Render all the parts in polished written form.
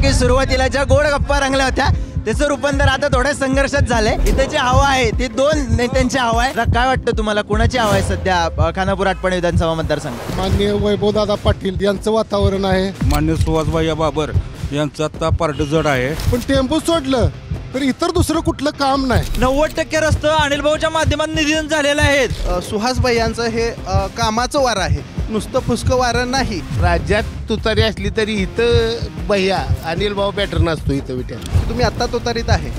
की सुरुवातीला ज्या गोड गप्पा रंगल्या होत्या त्याचं रूपांतर आता थोड्या संघर्षात झालंय. इथे जी हवा आहे ती दोन नेत्यांची हवा आहे. काय वाटतं तुम्हाला, कोणाची हवा आहे सध्या खानापूर आटपाडी विधानसभा मतदारसंघ? माननीय वैभवदादा पाटील यांचं वातावरण आहे. माननीय सुहासभाई बाबर यांचं आता पार्ट जड आहे. पण टेम्पो सोडलं तर इतर दुसरं कुठलं काम नाही. 90% रस्ते अनिल भाऊच्या माध्यमातून निधीन झालेले आहेत. सुहासभाई यांचं हे कामाचं वारं आहे, नुसतं फुसकं वारं नाही. राज्यात तुतारी असली तरी इथं भैया अनिल भाऊ बॅटर नसतो इथं विट्याला. तुम्ही आत्ता तुतारीत आहे,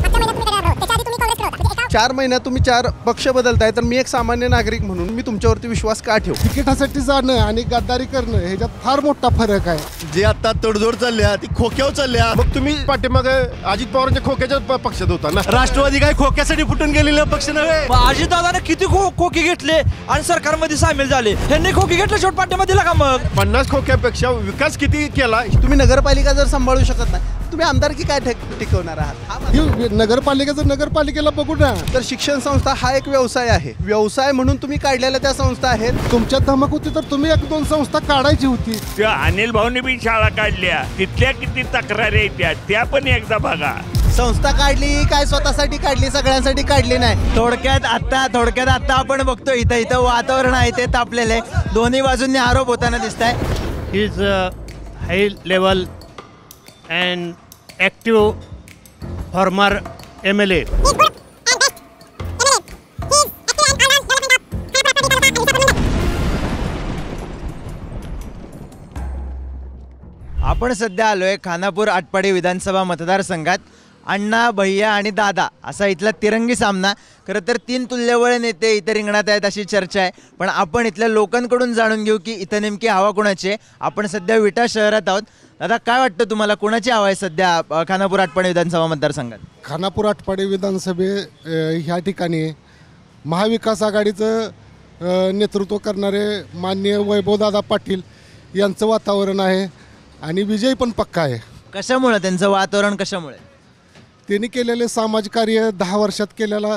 4 महिन्यात तुम्ही 4 पक्ष बदलताय, तर मी एक सामान्य नागरिक म्हणून मी तुमच्यावरती विश्वास का ठेवू? तिकिटासाठी जाणं आणि गद्दारी करणं ह्याच्यात फार मोठा फरक आहे. जे आता तडजोड चालल्या ती खोक्यावर चालल्या. मग तुम्ही पाठीमागे अजित पवारांच्या खोक्याच्या पक्षात होता ना. राष्ट्रवादी काय खोक्यासाठी फुटून गेलेला पक्ष नव्हे. अजितदादाने किती खोकी घेतले आणि सरकारमध्ये सामील झाले. ह्यांनी खोकी घेतलं शेवट पाठिंबा दिला का? मग 50 खोक्यापेक्षा विकास किती केला? तुम्ही नगरपालिका जर सांभाळू शकत नाही, तुम्ही आमदारकी काय टिकवणार आहात? नगरपालिकेचं नगरपालिकेला बघू ना. तर शिक्षण संस्था हा एक व्यवसाय आहे. व्यवसाय म्हणून तुम्ही काढलेल्या त्या संस्था आहेत. तुमच्या धमक होती तर तुम्ही 1-2 संस्था काढायची होती. त्या अनिल भाऊनी बी शाळा काढल्या, तिथल्या किती तक्रारी येत्या त्या पण एकदा बघा. संस्था काढली काय स्वतःसाठी काढली, सगळ्यांसाठी काढली नाही. थोडक्यात आता आपण बघतो इथं वातावरण आहे ते तापलेले, दोन्ही बाजूंनी आरोप होताना दिसत आहे. Is high level and active farmer MLA. आपण सध्या आलोय खानापूर आटपाडी विधानसभा मतदारसंघात. अण्णा, भैया आणि दादा असा इथला तिरंगी सामना. खरं तर 3 तुल्यबळ नेते इथे रिंगणात आहेत अशी चर्चा आहे. पण आपण इथल्या लोकांकडून जाणून घेऊ की इथं नेमकी हवा कोणाची आहे. आपण सध्या विटा शहरात आहोत. दादा, काय वाटतं तुम्हाला, कोणाची हवा आहे सध्या खानापूर आटपाडी विधानसभा मतदारसंघात? खानापूर आटपाडी विधानसभे ह्या ठिकाणी महाविकास आघाडीचं नेतृत्व करणारे माननीय वैभवदादा पाटील यांचं वातावरण आहे आणि विजय पण पक्का आहे. कशामुळे त्यांचं वातावरण, कशामुळे? त्यांनी केलेले सामाजिक कार्य, 10 वर्षात केलेला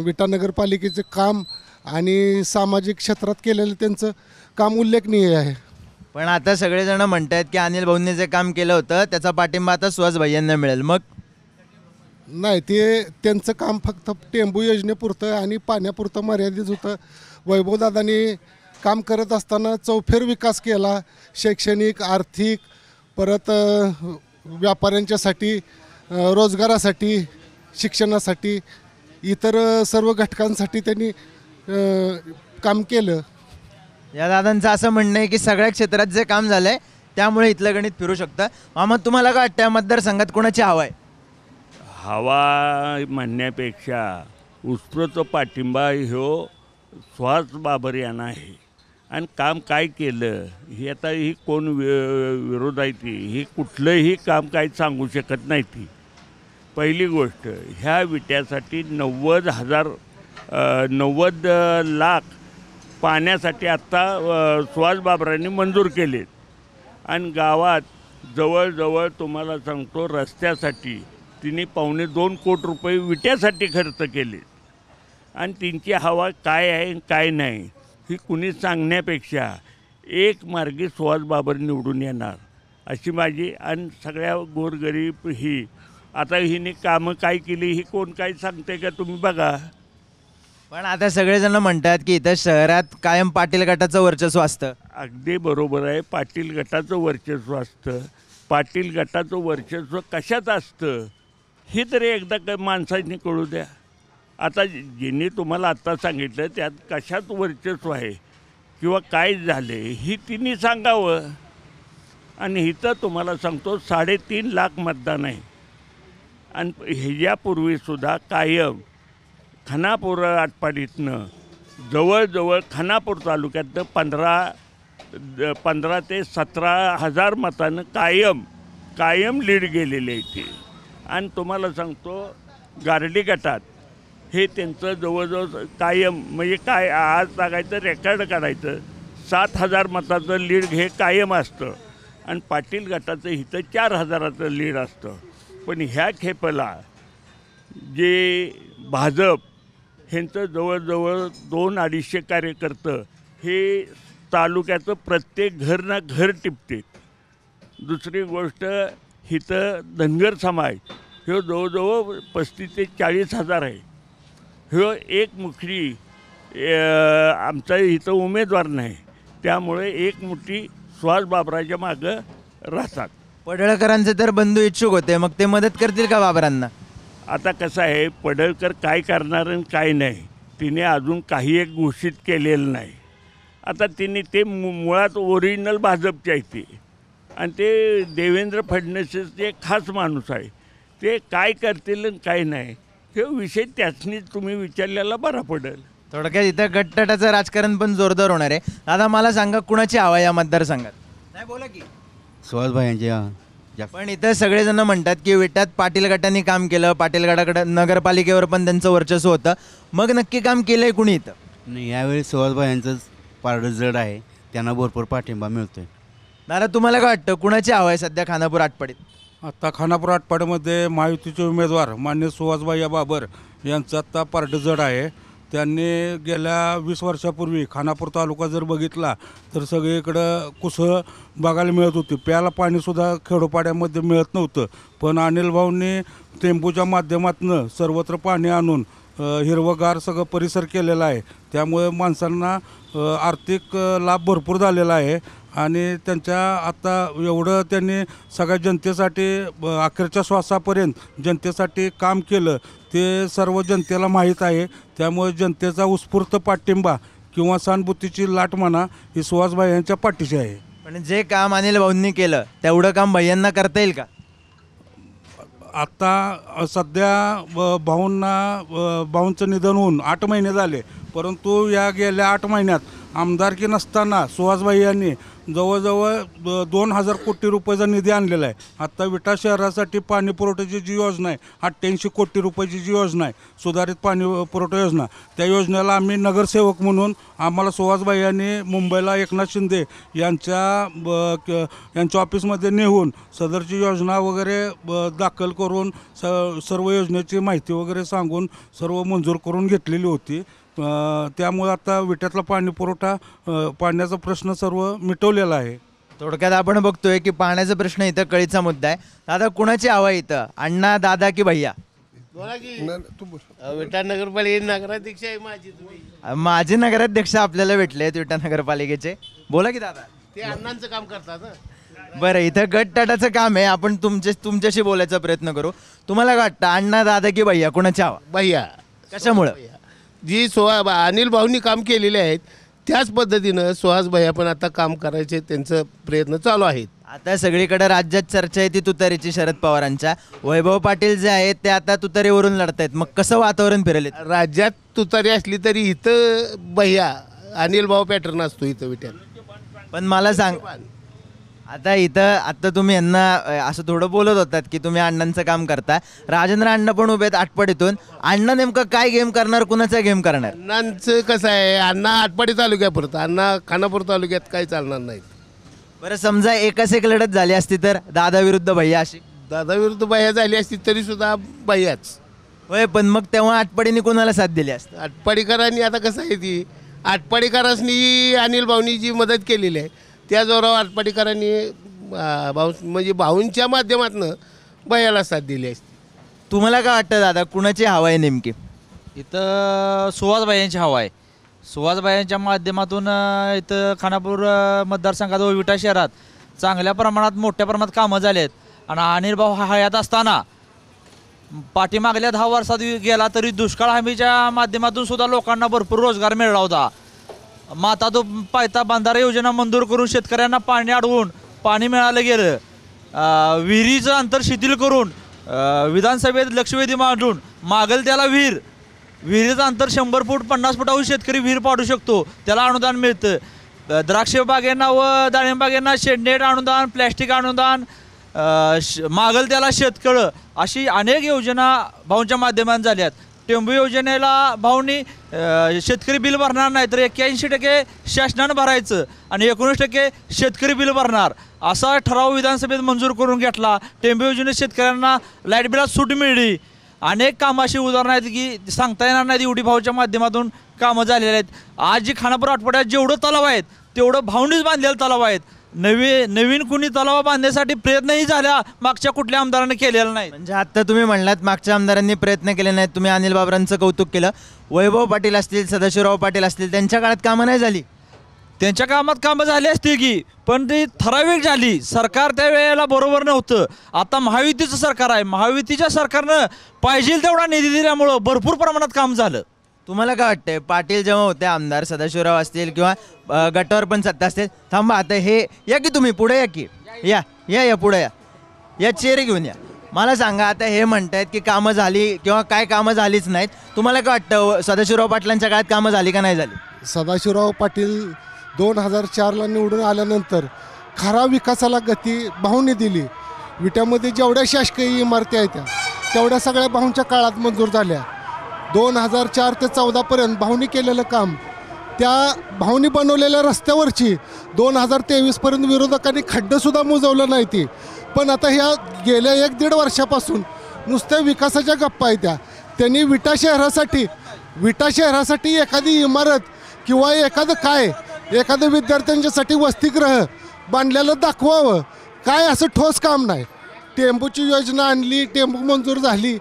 विटा नगरपालिकेचे काम आणि सामाजिक क्षेत्रात केलेलं त्यांचं काम उल्लेखनीय आहे. पण आता सगळेजण म्हणतात की अनिल भाऊंनी जे काम केलं होतं त्याचा पाठिंबा आता सुहास भैयांना मिळेल. मग नाही, ते त्यांचं काम फक्त टेंबू योजनेपुरतं आणि पाण्यापुरतं मर्यादित होतं. वैभवदादांनी काम करत असताना चौफेर विकास केला. शैक्षणिक, आर्थिक, परत व्यापाऱ्यांच्यासाठी, रोजगारासाठी, शिक्षणासाठी, इतर सर्व घटकांसाठी त्यांनी काम केलं. या दादांचं असं म्हणणं आहे की सगळ्या क्षेत्रात जे काम झालंय त्यामुळे इथलं गणित फिरू शकतं. मामा, तुम्हाला काय वाटतं मतदारसंघात कोणाची हवा आहे? हवा म्हणण्यापेक्षा उत्स्फूर्त पाठिंबा ह्यो सुहास बाबर यांना आहे. आणि काम काय केलं ही आता ही कोण विरोध आहे ती, ही कुठलंही काम काही सांगू शकत नाही. ती पहिली गोष्ट, ह्या विट्यासाठी 90 लाख पाण्यासाठी आत्ता सुहास बाबरांनी मंजूर केलेत. आणि गावात जवळजवळ तुम्हाला सांगतो रस्त्यासाठी तिने 2.25 कोटी रुपये विट्यासाठी खर्च केले. आणि त्यांची हवा काय आहे काय नाही ही कुणी सांगण्यापेक्षा एक मार्गी सुहास बाबर निवडून येणार अशी माझी. आणि सगळ्या गोरगरीब ही आता हिने कामं काय केली ही कोण काय सांगते का तुम्ही बघा. पण आता सगळेजण म्हणतात की इथं शहरात कायम पाटील गटाचं वर्चस्व असतं. अगदी बरोबर आहे, पाटील गटाचं वर्चस्व असतं. पाटील गटाचं वर्चस्व कशात असतं हे तरी एकदा माणसांनी कळू द्या. आता ज्यांनी तुम्हाला आत्ता सांगितलं त्यात कशात वर्चस्व आहे किंवा काय झाले ही तिने सांगावं. आणि इथं तुम्हाला सांगतो 3.5 लाख मतदान आहे. आणि ह्याच्यापूर्वीसुद्धा कायम खानापूर आटपाडीतनं जवळजवळ खानापूर तालुक्यातनं 15 ते 17 हजार मतानं कायम लीड गेलेले आहे ते. आणि तुम्हाला सांगतो गारडी गटात हे त्यांचं जवळजवळ कायम म्हणजे काय आज सांगायचं रेकॉर्ड काढायचं 7,000 मताचं लीड हे कायम असतं. आणि पाटील गटाचं इथं 4,000चं लीड असतं. पण ह्या खेपेला जे भाजप ह्यांचं जवळजवळ 200-250 कार्यकर्ते हे तालुक्याचं प्रत्येक घर ना घर टिपते. दुसरी गोष्ट इथं धनगर समाज ह्यो जवळजवळ 35 ते 40 हजार आहे. ह्यो एक मुखरी आमचा इथं उमेदवार नाही, त्यामुळे एक मुठी सुहास बाबराच्या मागं राहतात. पडळकरांचे तर बंधू इच्छुक होते, मग ते मदत करतील का बाबरांना? आता कसं आहे, पडळकर काय करणार आणि काय नाही तिने अजून काही एक घोषित केलेलं नाही. आता तिने ते मुळात ओरिजिनल भाजपचे आहे ते, आणि ते देवेंद्र फडणवीसचे एक खास माणूस आहे. ते काय करतील आणि काय नाही हे विषय त्याचनीच तुम्ही विचारलेला बरा पडेल. थोडक्यात इथं गटतटाचं राजकारण पण जोरदार होणार आहे. दादा मला सांगा, कुणाची हवा आहे या मतदारसंघात? नाही बोला की. सुहासभाई पण इथं सगळेजण म्हणतात की विट्यात पाटील गटांनी काम केलं, पाटील गटाकडं नगरपालिकेवर पण त्यांचं वर्चस्व होतं, मग नक्की काम केलंय कुणी इथं? नाही, यावेळी सुहासभाई यांचंच पारडं जड आहे, त्यांना भरपूर पाठिंबा मिळतोय. दादा तुम्हाला काय वाटतं, कुणाची हवा आहे सध्या खानापूर आटपाडीत? आत्ता खानापूर आटपाड्यामध्ये महायुतीचे उमेदवार मान्य सुहासभाई बाबर यांचं आत्ता पारडं जड आहे. त्यांनी गेल्या 20 वर्षापूर्वी खानापूर तालुका जर बघितला तर सगळीकडं कुसळ बघायला मिळत होती. प्यायला पाणीसुद्धा खेडोपाड्यामध्ये मिळत नव्हतं, पण अनिल भाऊंनी टेम्पोच्या माध्यमातून सर्वत्र पाणी आणून हिरवगार सगळं परिसर केलेला आहे. त्यामुळे माणसांना आर्थिक लाभ भरपूर झालेला आहे. आणि त्यांच्या आता एवढं त्यांनी सगळ्या जनतेसाठी अखेरच्या श्वासापर्यंत जनतेसाठी काम केलं ते सर्व जनतेला माहीत आहे. त्यामुळे जनतेचा उत्स्फूर्त पाठिंबा किंवा सहानुभूतीची लाट म्हणा ही सुहासभाई यांच्या पाठीशी आहे. पण जे काम अनिल भाऊंनी केलं तेवढं काम भैयांना करता येईल का? आत्ता सध्या भाऊंचं निधन होऊन 8 महिने झाले, परंतु या गेल्या 8 महिन्यात आमदारकी नसताना सुहासभाई यांनी जवळजवळ 2000 कोटी रुपयाचा निधी आणलेला आहे. आत्ता विटा शहरासाठी पाणी पुरवठ्याची जी योजना आहे 88 कोटी रुपयाची जी योजना आहे, सुधारित पाणी पुरवठा योजना, त्या योजनेला आम्ही नगरसेवक म्हणून आम्हाला सुहासभाई यांनी मुंबईला एकनाथ शिंदे यांच्या ऑफिसमध्ये नेऊन सदरची योजना वगैरे दाखल करून सर्व योजनेची माहिती वगैरे सांगून सर्व मंजूर करून घेतलेली होती. त्यामुळे आता विट्यातला पाणी पुरवठा पाण्याचा प्रश्न सर्व मिटवलेला आहे. थोडक्यात आपण बघतोय की पाण्याचा प्रश्न इथं कळीचा मुद्दा आहे. दादा कुणाची हवा इथं, अण्णा, दादा की भैया? विटा नगरपालिका नगराध्यक्ष आहे माझी. तुम्ही माझे नगराध्यक्ष आपल्याला भेटले आहेत विटा नगरपालिकेचे, बोला की दादा. ते अण्णांचं काम करतात ना. बरं, इथं गटतटाचं काम आहे, आपण तुमच्याशी बोलायचा प्रयत्न करू. तुम्हाला काय वाटतं, अण्णा, दादा की भैया, कुणाची हवा? भैया. कशामुळं? जी अनिल भाऊंनी काम केलेले आहेत त्याच पद्धतीनं सुहास भैया पण आता काम करायचे त्यांचं प्रयत्न चालू आहेत. आता सगळीकडे राज्यात चर्चा आहे ती तुतारीची शरद पवारांच्या. वैभव पाटील जे आहेत ते आता तुतारीवरून लढतायत, मग कसं वातावरण फिरेल? राज्यात तुतारी असली तरी इथं भैया अनिल भाऊ पॅटर्न असतो इथं विट्यात. पण मला सांग, आता तुम्ही यांना असं थोडं बोलत होतात की तुम्ही अण्णांचं काम करता, राजेंद्र अण्णा पण उभे आहेत आटपाडीतून. अण्णा नेमकं काय गेम करणार, कुणाचा गेम करणार? अण्णांचं कसं आहे, अण्णा आटपाडी तालुक्यापुरतं, अण्णा खानापूर तालुक्यात काही चालणार नाहीत. बरं, समजा एकच एक लढत झाली असती तर दादा विरुद्ध भैया अशी? दादा विरुद्ध भैया झाली असती तरी सुद्धा भैयाच होय, पण मग तेव्हा आटपाडीने कुणाला साथ दिली असते? आटपाडीकरांनी आता कसं आहे, ती आटपाडीकरांनी अनिल भाऊनी जी मदत केलेली आहे त्या जोरावर आटपाडीकरांनी म्हणजे भाऊंच्या माध्यमातून भैयाला साथ दिली असते. तुम्हाला काय वाटतं दादा, कुणाची हवा आहे नेमकी इथं? सुहासभाईंची हवा आहे. सुहासभाईंच्या माध्यमातून इथं खानापूर मतदारसंघात व विटा शहरात चांगल्या प्रमाणात मोठ्या प्रमाणात कामं झाली आहेत. आणि अनिल भाऊ हयात असताना पाठीमागल्या 10 वर्षात गेला तरी दुष्काळ हमीच्या माध्यमातून सुद्धा लोकांना भरपूर रोजगार मिळाला होता. माता तो पायता बांधारा योजना मंजूर करून शेतकऱ्यांना पाणी अडवून पाणी मिळालं गेलं. विहिरीचं अंतर शिथिल करून विधानसभेत लक्षवेधी मांडून मागल त्याला विहिरीचं अंतर 100 फूट 50 फुटाहून शेतकरी विहीर पाडू शकतो, त्याला अनुदान मिळतं. द्राक्ष बागेंना व डाळिंब बागेंना शेडनेट अनुदान, प्लॅस्टिक अनुदान, मागल त्याला शेतकळं, अशी अनेक योजना भाऊंच्या माध्यमातून झाल्यात. टेंबू योजनेला भाऊंनी शेतकरी बिल भरणार नाही तर 81% शासनानं भरायचं आणि 19% शेतकरी बिल भरणार असा ठराव विधानसभेत मंजूर करून घेतला. टेंबू योजनेत शेतकऱ्यांना लाईट बिलात सूट मिळली. अनेक कामं अशी उदाहरणं आहेत की सांगता येणार नाही एवढी भाऊच्या माध्यमातून कामं झालेली आहेत. आज जी खानापूर आटपाड्यात जेवढं तलाव आहेत तेवढं भाऊंनीच बांधलेलं तलाव आहेत. नवीन कुणी तलाव बांधण्यासाठी प्रयत्नही झाल्या मागच्या कुठल्या आमदाराने केलेला नाही. म्हणजे आता तुम्ही म्हणलात मागच्या आमदारांनी प्रयत्न केले नाहीत, तुम्ही अनिल बाबरांचं कौतुक केलं. वैभव पाटील असतील, सदाशिवराव पाटील असतील, त्यांच्या काळात कामं नाही झाली. त्यांच्या कामात कामं झाली असतील की, पण ती ठराविक झाली. सरकार त्या वेळेला बरोबर नव्हतं. आता महायुतीचं सरकार आहे. महायुतीच्या सरकारनं पाहिजे तेवढा निधी दिल्यामुळं भरपूर प्रमाणात काम झालं. तुम्हाला काय वाटतंय, पाटील जेव्हा होते आमदार, सदाशिवराव असतील किंवा गटावर पण सत्ता असतील, थांबा आता हे या की तुम्ही पुढे या की, या पुढे या चेअर घेऊन या. मला सांगा, आता हे म्हणतायत की कामं झाली किंवा काय कामं झालीच नाहीत, तुम्हाला काय वाटतं सदाशिवराव पाटलांच्या काळात कामं झाली का नाही झाली? सदाशिवराव पाटील 2004ला निवडून आल्यानंतर खरा विकासाला गती भाऊंनी दिली. विट्यामध्ये जेवढ्या शासकीय इमारती आहेत तेवढ्या सगळ्या भाऊंच्या काळात मंजूर झाल्या. 2004 ते 14पर्यंत भाऊंनी केलेलं काम, त्या भाऊंनी बनवलेल्या रस्त्यावरची 2023पर्यंत विरोधकांनी खड्डंसुद्धा मुजवलं नाही ती. पण आता ह्या गेल्या 1-1.5 वर्षापासून नुसत्या विकासाच्या गप्पा आहेत त्या. त्यांनी विटा शहरासाठी एखादी इमारत किंवा एखादं विद्यार्थ्यांच्यासाठी वसतिगृह बांधलेलं दाखवावं, काय असं ठोस काम नाही. टेंबूची योजना आणली, टेंबू मंजूर झाली.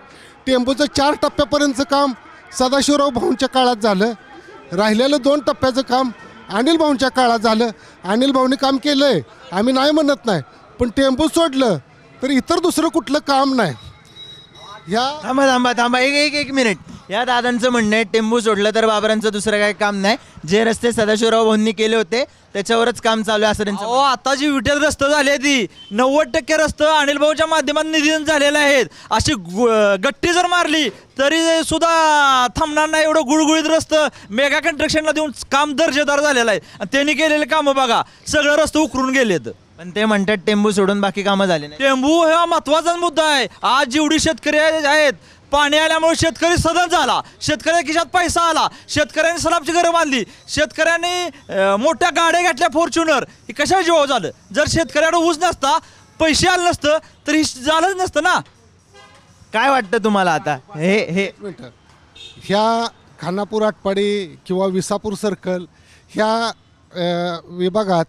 टेंबूचं 4 टप्प्यापर्यंतचं काम सदाशिवराव भाऊंच्या काळात झालं. राहिलेलं 2 टप्प्याचं काम अनिल भाऊंच्या काळात झालं. अनिल भाऊंनी काम केलं आहे, आम्ही नाही म्हणत नाही, पण टेंबू सोडलं तर इतर दुसरं कुठलं काम नाही. थांबा एक मिनिट. या दादांचं म्हणणं आहे टेंबू सोडलं तर बाबरांचं दुसरं काही काम नाही, जे रस्ते सदाशिवराव भाऊंनी केले होते त्याच्यावरच काम चालू आहे असं त्यांचं. आता जी विठ्ठल रस्ते झाले ती 90% रस्ते अनिल भाऊच्या माध्यमातून निधी झालेले आहेत. अशी गट्टी जर मारली तरी सुद्धा थांबणार नाही. एवढं गुळगुळीत रस्ते मेगा कंस्ट्रक्शनला देऊन काम दर्जेदार झालेलं आहे. आणि त्यांनी केलेले कामं बघा, सगळं रस्ते उकरून गेलेत. पण ते म्हणतात टेंबू सोडून बाकी कामं झाली नाही. टेंबू हा महत्वाचा मुद्दा आहे. आज जेवढी शेतकरी आहेत, पाणी आल्यामुळे शेतकरी सदन झाला, शेतकऱ्या खिशात पैसा आला, शेतकऱ्यांनी सलाबची घरं बांधली, शेतकऱ्यांनी मोठ्या गाड्या घेतल्या फॉर्च्युनर. हे कशा जीव झालं? जर शेतकऱ्याकडे ऊस नसता, पैसे आले नसतं तर हे झालंच नसतं ना. काय वाटतं तुम्हाला आता ह्या खानापूर आटपाडी किंवा विसापूर सर्कल ह्या विभागात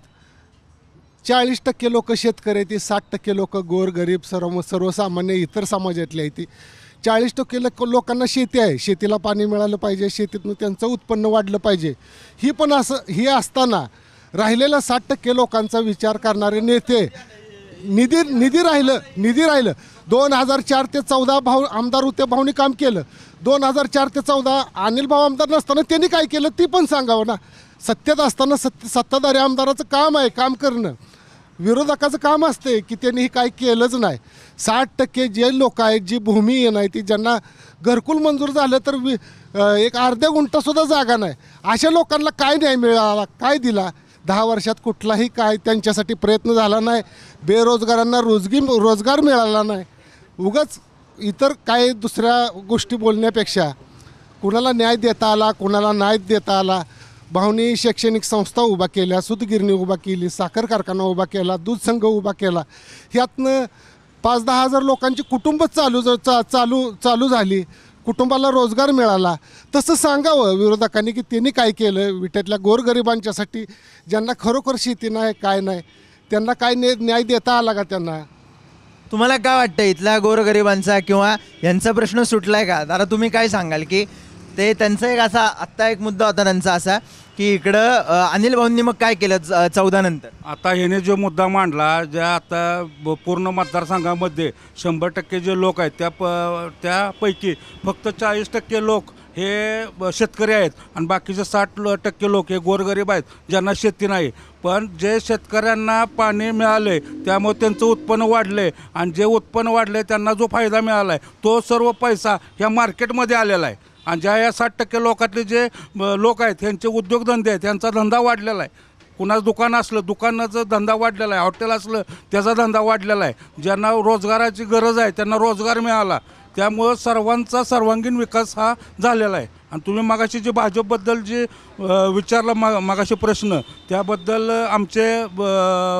40% लोक शेतकरी आहेत, 60% लोक गोरगरीब सर्वसामान्य इतर समाजातली आहेत. 40% लोकांना शेती आहे, शेतीला पाणी मिळालं पाहिजे, शेतीतून त्यांचं उत्पन्न वाढलं पाहिजे. ही असताना राहिलेला 60% लोकांचा विचार करणारे नेते, निधी राहिलं 2004 ते 14 भाऊ आमदार होते, भाऊनी काम केलं. 2004 ते 14 अनिल भाऊ आमदार नसताना त्यांनी काय केलं ती पण सांगावं ना. सत्तेत असताना सत्ताधारी आमदाराचं काम आहे काम करणं, विरोधकाचं काम असते की त्यांनी काय केलंच नाही. 60% जे लोक आहेत, जी भूमिहीन आहे, ती ज्यांना घरकुल मंजूर झालं तर एक अर्ध्या गुंठासुद्धा जागा नाही, अशा लोकांना काय न्याय मिळाला, काय दिला? 10 वर्षात कुठलाही काय त्यांच्यासाठी प्रयत्न झाला नाही. बेरोजगारांना रोजगार मिळाला नाही. उगाच इतर काय दुसऱ्या गोष्टी बोलण्यापेक्षा कुणाला न्याय देता आला, कुणाला नाही देता आला. भाऊनी शैक्षणिक संस्था उभा केल्या, सूतगिरणी उभा केली, साखर कारखाना उभा केला, दूध संघ उभा केला. ह्यातनं 5-10 हजार लोकांची कुटुंब चालू झाली, कुटुंबाला रोजगार मिळाला. तसं सांगावं विरोधकांनी की त्यांनी काय केलं. विट्यातल्या गोरगरिबांच्यासाठी ज्यांना खरोखर शेती नाही, काय नाही, त्यांना काय न्याय देता आला का त्यांना? तुम्हाला काय वाटतं इथल्या गोरगरिबांचा किंवा यांचा प्रश्न सुटलाय का? दादा तुम्ही काय सांगाल की ते त्यांचा एक असा आत्ता एक मुद्दा होता त्यांचा असा की इकडं अनिल भाऊंनी मग काय केलं 14 नंतर? आता ह्याने जो मुद्दा मांडला, ज्या आता पूर्ण मतदारसंघामध्ये 100% जे लोक आहेत त्यापैकी फक्त 40% लोक हे शेतकरी आहेत आणि बाकीचे 60% लोक हे गोरगरीब आहेत ज्यांना शेती नाही. पण जे शेतकऱ्यांना पाणी मिळाले त्यामुळे त्यांचं उत्पन्न वाढले आणि जे उत्पन्न वाढले त्यांना जो फायदा मिळाला आहे तो सर्व पैसा ह्या मार्केटमध्ये आलेला आहे. आणि ज्या या 60% लोकातले जे लोक आहेत त्यांचे उद्योगधंदे आहेत, त्यांचा धंदा वाढलेला आहे. कुणाचं दुकान असलं दुकानाचा धंदा वाढलेला आहे, हॉटेल असलं त्याचा धंदा वाढलेला आहे. ज्यांना रोजगाराची गरज आहे त्यांना रोजगार मिळाला. त्यामुळं सर्वांचा सर्वांगीण विकास हा झालेला आहे. आणि तुम्ही मगाशी जे भाजपबद्दल जे विचारलं मगाशी प्रश्न, त्याबद्दल आमचे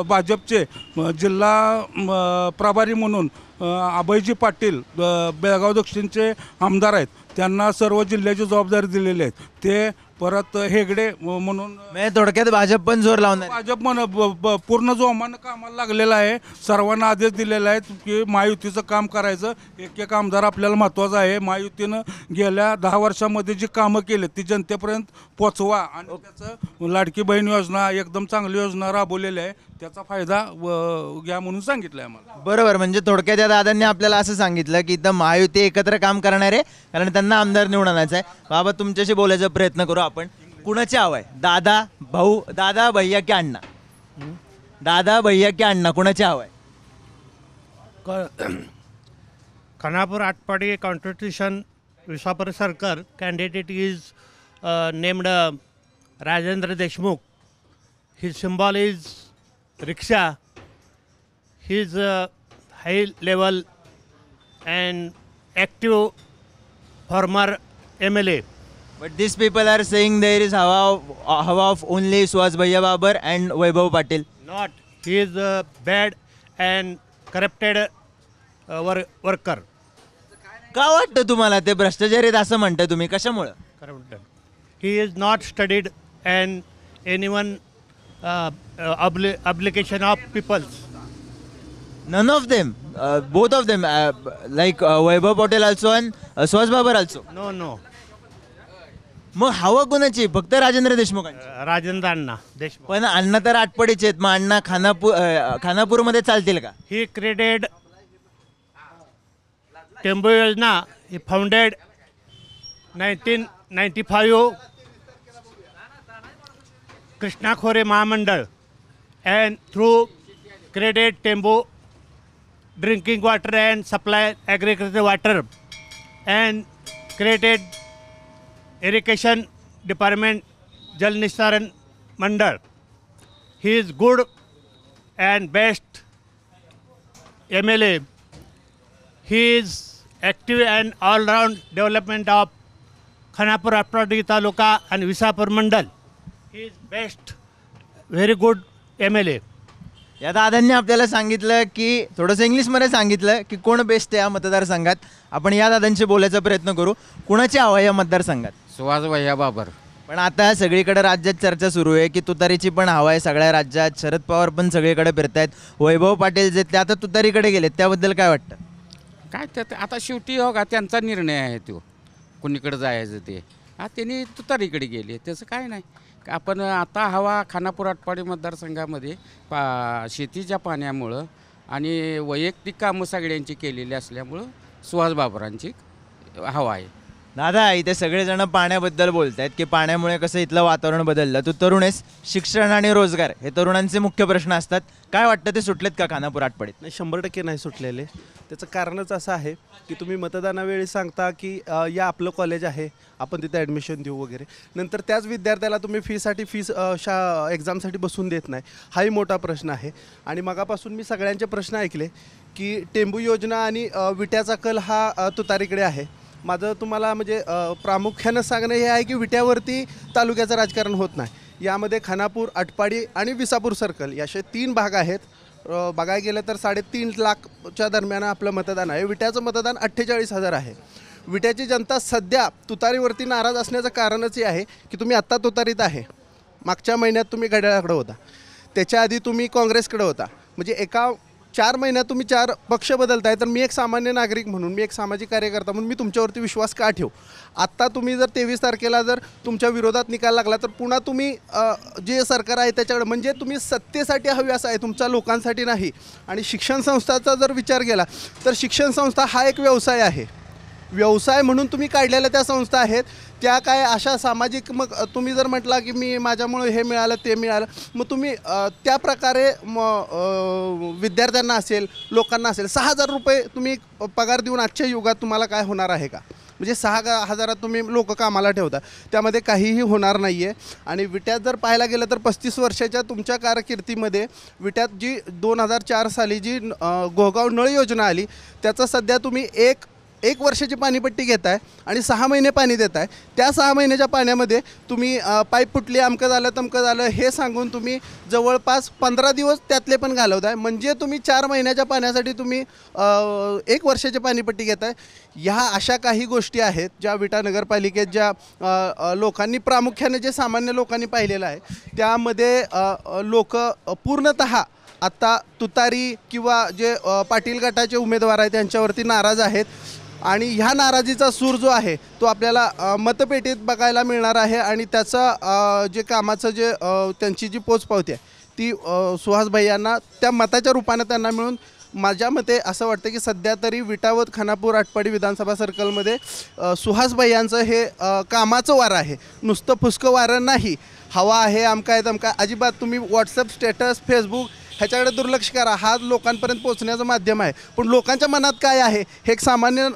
भाजपचे जिल्हा प्रभारी म्हणून अभयजी पाटील बेळगाव दक्षिणचे आमदार आहेत, त्यांना सर्व जिल्ह्याची जबाबदारी दिलेली आहेत. ते परत हेगडे म्हणून म्हणजे थोडक्यात भाजप पण जोर लावणार आहे. भाजप पूर्ण जोमानं कामाला लागलेला आहे. सर्वांना आदेश दिलेला आहे की महायुतीचं काम करायचं. एक आमदार आपल्याला महत्त्वाचा आहे. महायुतीनं गेल्या 10 वर्षामध्ये जी कामं केली ती जनतेपर्यंत पोचवा आणि त्याचं लाडकी बहीण योजना एकदम चांगली योजना राबवलेली आहे. त्याचा फायदा घ्या म्हणून सांगितलं आहे आम्हाला. बरोबर, म्हणजे थोडक्यात या दादांनी आपल्याला असं सांगितलं की इथं महायुती एकत्र काम करणार आहे कारण त्यांना आमदार निवडून आणायचं आहे. बाबा तुमच्याशी बोलायचा प्रयत्न करू आपण. कुणाची हवं आहे? दादा भाऊ, दादा भैया की अण्णा? दादा भैया की अण्णा, कुणाची हवं आहे? Khanapur Atpadi Constitution Visapur Circle candidate is named Rajendra Deshmukh. His symbol is rickshaw. He is high level and active former MLA. But these people are saying there is hawa of only Suhas Bhaiya Babar and Vaibhav Patil. Not. He is bad and corrupted worker. का वाटतं तुम्हाला ते भ्रष्टाचारी आहेत असं म्हणताय तुम्ही? कशामुळं? Corrupted. He is not studied and anyone obligation of people. None of them, both of them, like Vaibhav Patel also and Suhas Babar also. No. मग हवा कोणाची? फक्त राजेंद्र देशमुखांची. Rajendra Anna Deshmukh. पण अण्णा तर आटपडीचे आहेत. मग अण्णा खानापूरमध्ये चालतील का? He created Tembu Yojana. He founded 1995 Krishna Khore Mahamandal and through created Tembu drinking water and supply agricultural water and created irrigation department Jal Nistaran Mandal. He is good and best MLA. He is active and all-round development of Khanapur Atpadi Taluka and Visapur Mandal. He is best, very good MLA. या दादांनी आपल्याला सांगितलं की थोडंसं इंग्लिशमध्ये सांगितलं की कोण बेस्ट आहे या मतदारसंघात. आपण या दादांशी बोलायचा प्रयत्न करू. कुणाची हवा आहे या मतदारसंघात? सुहास भैया बाबर. पण आता सगळीकडे राज्यात चर्चा सुरू आहे की तुतारीची पण हवा आहे सगळ्या राज्यात. शरद पवार पण सगळीकडे फिरतायत. वैभव पाटील जे ते आता तुतारीकडे गेलेत, त्याबद्दल काय वाटतं? काय त्यात आता शेवटी हो का त्यांचा निर्णय आहे तो कुणीकडे जायचं ते. त्यांनी तुतारीकडे गेले त्याचं काय नाही. आपण आता हवा खानापूर आटपाडी मतदारसंघामध्ये शेतीच्या पाण्यामुळं आणि वैयक्तिक कामं सगळ्यांची केलेली असल्यामुळं सुहास बाबरांची हवा आहे. दादा इथे सगळेजण पाण्याबद्दल बोलत आहेत की पाण्यामुळे कसं इथलं वातावरण बदललं. तू तरुण आहेस, शिक्षण आणि रोजगार हे तरुणांचे मुख्य प्रश्न असतात. काय वाटतं ते सुटलेत का खानापूर आटपाडीत? नाही, 100% नाही सुटलेले. त्याचं कारणच असं आहे की तुम्ही मतदानावेळी सांगता की या आपलं कॉलेज आहे, आपण तिथे ॲडमिशन देऊ वगैरे. नंतर त्याच विद्यार्थ्याला तुम्ही फीस एक्झामसाठी बसून देत नाही. हाही मोठा प्रश्न आहे. आणि मगापासून मी सगळ्यांचे प्रश्न ऐकले की टेंबू योजना आणि विट्याचा कल हा तुतारीकडे आहे. माझं तुम्हाला म्हणजे प्रामुख्यानं सांगणं हे आहे की विट्यावरती तालुक्याचं राजकारण होत नाही. यामध्ये खानापूर, आटपाडी आणि विसापूर सर्कल या असे 3 भाग आहेत. बघायला गेलं तर 3.5 लाखच्या दरम्यान आपलं मतदान आहे. विट्याचं मतदान 48,000 आहे. विट्याची जनता सध्या तुतारीवरती नाराज असण्याचं कारणच हे आहे की तुम्ही आत्ता तुतारीत आहे. मागच्या महिन्यात तुम्ही घड्याळाकडे होता, त्याच्या आधी तुम्ही काँग्रेसकडे होता. म्हणजे एका 4 महिन्यात तुम्ही 4 पक्ष बदलताय. तर मी एक सामान्य नागरिक म्हणून, मी एक सामाजिक कार्यकर्ता म्हणून मी तुमच्यावरती विश्वास का ठेवू? आत्ता तुम्ही जर 23 तारखेला जर तुमच्या विरोधात निकाल लागला तर पुन्हा तुम्ही जे सरकार आहे त्याच्याकडे, म्हणजे तुम्ही सत्तेसाठी हवी असं आहे, तुमच्या लोकांसाठी नाही. आणि शिक्षण संस्थाचा जर विचार केला तर शिक्षण संस्था हा एक व्यवसाय आहे. व्यवसाय म्हणून तुम्ही काढलेल्या त्या संस्था आहेत. त्या काय अशा सामाजिक, मग तुम्ही जर म्हटला की मी माझ्यामुळे हे मिळालं ते मिळालं, मग तुम्ही त्या प्रकारे विद्यार्थ्यांना असेल, लोकांना असेल 6,000 रुपये तुम्ही पगार देऊन आजच्या युगात तुम्हाला काय होणार आहे का? म्हणजे 6,000 तुम्ही लोक कामाला ठेवता, त्यामध्ये काहीही होणार नाही आहे. आणि विट्यात जर पाहायला गेलं तर 35 वर्षाच्या तुमच्या कारकिर्दीमध्ये विट्यात जी 2004 साली जी गोगाव नळ योजना आली त्याचा सध्या तुम्ही 1 1 वर्षाची पाणीपट्टी घेताय आणि 6 महिने पाणी देताय. त्या 6 महिन्याच्या पाण्यामध्ये तुम्ही पाईप फुटली, अमकं झालं तमकं झालं हे सांगून तुम्ही जवळपास 15 दिवस त्यातले पण घालवताय. म्हणजे तुम्ही 4 महिन्याच्या पाण्यासाठी तुम्ही 1 वर्षाची पाणीपट्टी घेताय. ह्या अशा काही गोष्टी आहेत ज्या विटा नगरपालिकेत ज्या लोकांनी प्रामुख्याने जे सामान्य लोकांनी पाहिलेलं आहे त्यामध्ये लोक पूर्णतः आत्ता तुतारी किंवा जे पाटील गटाचे उमेदवार आहेत त्यांच्यावरती नाराज आहेत. आणि ह्या नाराजीचा सूर जो आहे तो आपल्याला मतपेटीत बघायला मिळणार आहे. आणि त्याचं जे कामाचं जे त्यांची जी पोचपावती आहे ती सुहास भैयांना त्या मताच्या रूपानं त्यांना मिळून माझ्या मते असं वाटतं की सध्या तरी विटा व खानापूर आटपाडी विधानसभा सर्कलमध्ये सुहास भैयांचं हे कामाचं वारं आहे, नुसतं फुसकं वारं नाही. हवा आहे अमका आहे तमका अजिबात. तुम्ही व्हॉट्सअप स्टेटस फेसबुक ह्याच्याकडे दुर्लक्ष करा. हा लोकांपर्यंत पोहोचण्याचं माध्यम आहे. पण लोकांच्या मनात काय आहे हे एक सामान्य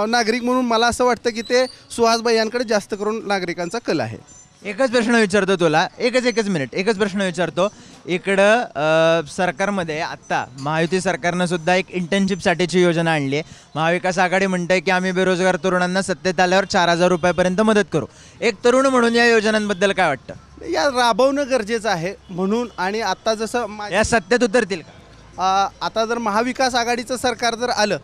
नागरिक म्हणून मला असं वाटतं की ते सुहास भैयांकडे जास्त करून नागरिकांचा कल आहे. एकच प्रश्न विचारतो तुला, एकच मिनिट, एकच प्रश्न विचारतो. इकडं सरकारमध्ये आत्ता महायुती सरकारनं सुद्धा एक इंटर्नशिपसाठीची योजना आणली आहे. महाविकास आघाडी म्हणते की आम्ही बेरोजगार तरुणांना सत्तेत आल्यावर 4,000 रुपयापर्यंत मदत करू. एक तरुण म्हणून या योजनांबद्दल काय वाटतं? या राबवणं गरजेचं आहे म्हणून. आणि आत्ता जसं या सत्तेत उतरतील का? आता जर महाविकास आघाडीचं सरकार जर आलं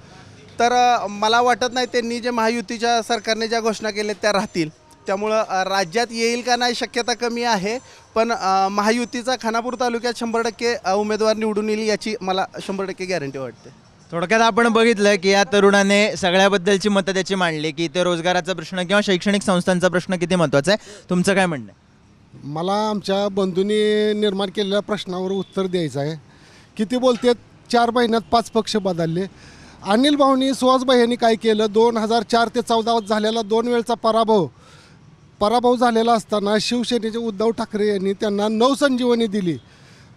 तर मला वाटत नाही त्यांनी जे महायुतीच्या सरकारने ज्या घोषणा केल्या त्या राहतील. त्यामुळं राज्यात येईल का नाही शक्यता कमी आहे. पण महायुतीचा खानापूर तालुक्यात 100% उमेदवार निवडून येईल याची मला 100% गॅरंटी वाटते. थोडक्यात आपण बघितलं की या तरुणाने सगळ्याबद्दलची मतं त्याची मांडली की इथे रोजगाराचा प्रश्न किंवा शैक्षणिक संस्थांचा प्रश्न किती महत्त्वाचा आहे. तुमचं काय म्हणणं आहे? मला आमच्या बंधूंनी निर्माण केलेल्या प्रश्नावर उत्तर द्यायचं आहे. किती बोलतात 4 महिन्यात 5 पक्ष बदलले. अनिल भाऊनी सुहासभाई यांनी काय केलं? 2004 ते 14 झालेला 2 वेळचा पराभव झालेला असताना शिवसेनेचे उद्धव ठाकरे यांनी त्यांना नवसंजीवनी दिली.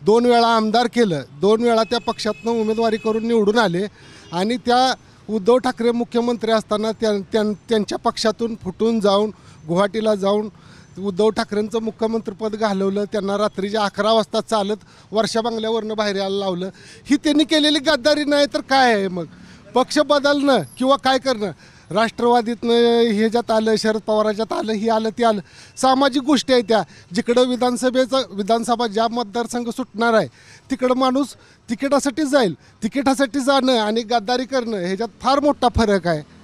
2 वेळा आमदार केलं, 2 वेळा त्या पक्षातनं उमेदवारी करून निवडून आले. आणि त्या उद्धव ठाकरे मुख्यमंत्री असताना त्यांच्या पक्षातून फुटून जाऊन गुवाहाटीला जाऊन उद्धव ठाकरेंचं मुख्यमंत्रीपद घालवलं. त्यांना रात्रीच्या 11 वाजता चालत वर्षा बंगल्यावरनं बाहेर यायला लावलं. ही त्यांनी केलेली गद्दारी नाही तर काय आहे मग? पक्ष बदलणं किंवा काय करणं? राष्ट्रवादीतनं ह्याच्यात आलं, शरद पवाराच्यात आलं, ही आलं ते आलं. सामाजिक गोष्टी आहेत त्या. जिकडं विधानसभा ज्या मतदारसंघ सुटणार आहे तिकडं माणूस तिकिटासाठी जाईल. तिकिटासाठी जाणं आणि गद्दारी करणं ह्याच्यात फार मोठा फरक आहे.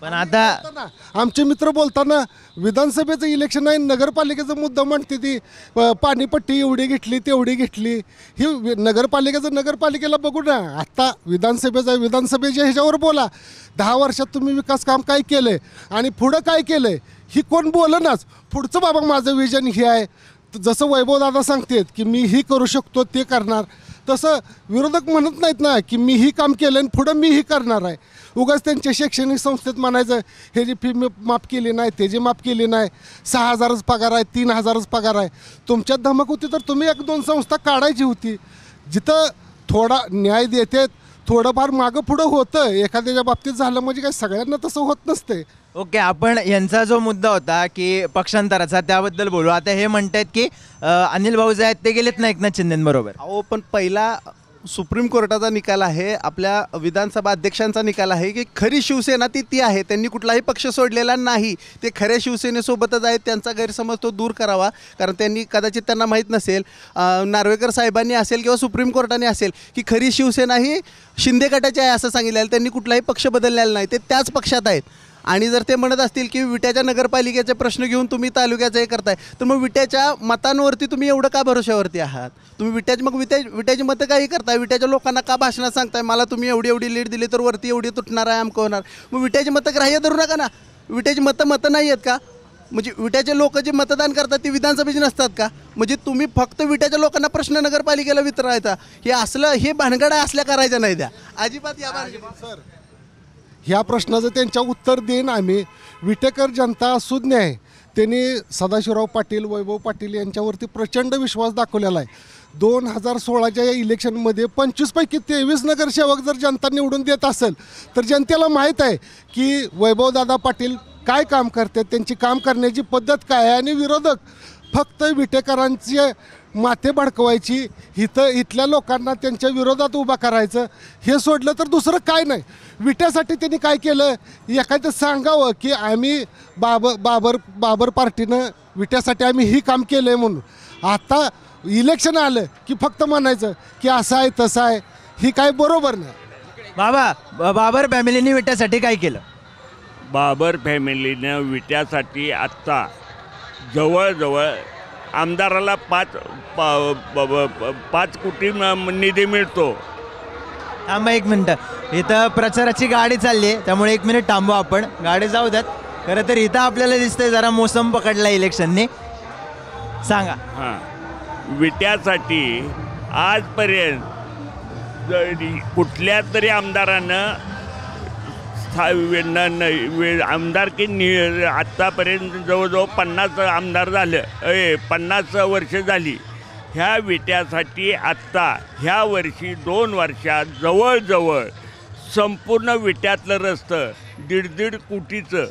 पण आता आमचे मित्र बोलताना विधानसभेचं इलेक्शन आहे, नगरपालिकेचा मुद्दा म्हणते ती पाणीपट्टी एवढी घेतली तेवढी घेतली. ही नगरपालिकेला बघू ना. आत्ता विधानसभेच्या ह्याच्यावर बोला. 10 वर्षात तुम्ही विकास काम काय केलं आहे आणि पुढं काय केलं आहे ही कोण बोलनाच. पुढचं बाबा माझं विजन हे आहे. जसं वैभवदादा सांगतात की मी ही करू शकतो ते करणार, तसं विरोधक म्हणत नाहीत ना की मी ही काम केलं आणि पुढं मी ही करणार आहे. उगाच त्यांच्या शैक्षणिक संस्थेत म्हणायचं हे जी फी माफ केली नाही, ते जी माफ केली नाही, 6,000च पगार आहे, 3,000च पगार आहे. तुमच्यात धमक होती तर तुम्ही 1-2 संस्था काढायची होती. जिथं थोडा न्याय देतात, थोडंफार मागं पुढं होतं एखाद्याच्या बाबतीत झालं म्हणजे काय सगळ्यांना तसं होत नसते. ओके, आपण यांचा जो मुद्दा होता की पक्षांतराचा त्याबद्दल बोलू. आता हे म्हणतात की अनिल भाऊ जे आहेत ते गेलेत ना एकनाथ शिंदेंबरोबर. अहो पण पहिला सुप्रीम कोर्टाचा निकाल आहे, आपल्या विधानसभा अध्यक्षांचा निकाल आहे की खरी शिवसेना ती आहे. त्यांनी कुठलाही पक्ष सोडलेला नाही. ते खऱ्या शिवसेनेसोबतच आहेत. त्यांचा गैरसमज तो दूर करावा. कारण त्यांनी कदाचित त्यांना माहीत नसेल, नार्वेकर साहेबांनी असेल किंवा सुप्रीम कोर्टाने असेल की खरी शिवसेना ही शिंदे गटाची आहे असं सांगितलेलं. त्यांनी कुठलाही पक्ष बदललेला नाही. ते त्याच पक्षात आहेत. आणि जर ते म्हणत असतील की विट्याच्या नगरपालिकेचे प्रश्न घेऊन तुम्ही तालुक्याचं हे करताय तर मग विट्याच्या मतांवरती तुम्ही एवढं का भरोशावरती आहात? तुम्ही विट्याची मतं काही करताय? विट्याच्या लोकांना का भाषणात सांगताय मला तुम्ही एवढी लीड दिली तर वरती एवढी तुटणार आहे अमकं होणार? मग विट्याची मतं ग्राह्य धरू नका ना. विट्याची मतं नाही आहेत का? म्हणजे विट्याचे लोक जे मतदान करतात ते विधानसभेचे नसतात का? म्हणजे तुम्ही फक्त विट्याच्या लोकांना प्रश्न नगरपालिकेला विचारायचा हे भानगडा असल्या करायच्या नाही द्या अजिबात. सर ह्या प्रश्नाचं त्यांच्या उत्तर देईन आम्ही. विटेकर जनता सुज्ञ आहे. त्यांनी सदाशिवराव पाटील, वैभव पाटील यांच्यावरती प्रचंड विश्वास दाखवलेला आहे. 2016च्या या इलेक्शनमध्ये 25 पैकी 23 नगरसेवक जर जनता निवडून देत असेल तर जनतेला माहीत आहे की वैभवदादा पाटील काय काम करतात, त्यांची काम करण्याची पद्धत काय आहे. आणि विरोधक फक्त विटेकरांचे माते भडकवायची, इथल्या लोकांना त्यांच्या विरोधात उभा करायचं, हे सोडलं तर दुसरं काय नाही. विट्यासाठी त्यांनी काय केलं, एखादं सांगावं की आम्ही बाबर पार्टीनं विट्यासाठी आम्ही ही काम केलं आहे म्हणून. आता इलेक्शन आलं की फक्त म्हणायचं की असं आहे तसं आहे, ही काय बरोबर नाही. बाबर फॅमिलीने विट्यासाठी काय केलं? बाबर फॅमिलीनं विट्यासाठी आत्ता जवळजवळ आमदाराला 5 कोटी निधी मिळतो. थांबा 1 मिनटं, इथं प्रचाराची गाडी चालली आहे, त्यामुळे 1 मिनिट थांबू आपण, गाडी जाऊ द्यात. खरं तर इथं आपल्याला दिसतंय जरा मोसम पकडला इलेक्शनने. सांगा. हां, विट्यासाठी आजपर्यंत कुठल्या तरी आमदारानं आमदारकी आत्तापर्यंत जवळजवळ 50 आमदार झालं, 50 वर्ष झाली. ह्या विट्यासाठी आत्ता ह्या वर्षी 2 वर्षात जवळजवळ संपूर्ण विट्यातलं रस्तं 1.5 कोटीचं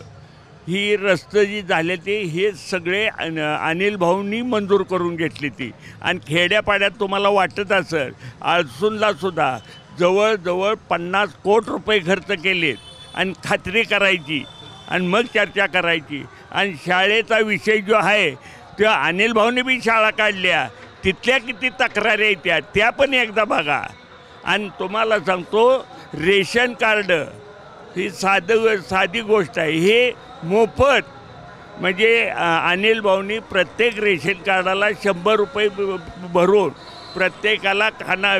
ही रस्तं जी झाले ते हे सगळे अनिल भाऊंनी मंजूर करून घेतली ती. आणि खेड्यापाड्यात तुम्हाला वाटत असेल, आळसूनला सुद्धा जवळजवळ 50 कोटी रुपये खर्च केलेत. आणि खात्री करायची आणि मग चर्चा करायची. आणि शाळेचा विषय जो आहे तो अनिल भाऊने बी शाळा काढल्या, तिथल्या किती तक्रारी येत्या त्या पण एकदा बघा. आणि तुम्हाला सांगतो, रेशन कार्ड ही साधी गोष्ट आहे, हे मोफत. म्हणजे अनिल भाऊनी प्रत्येक रेशन कार्डाला 100 रुपये भरून प्रत्येकाला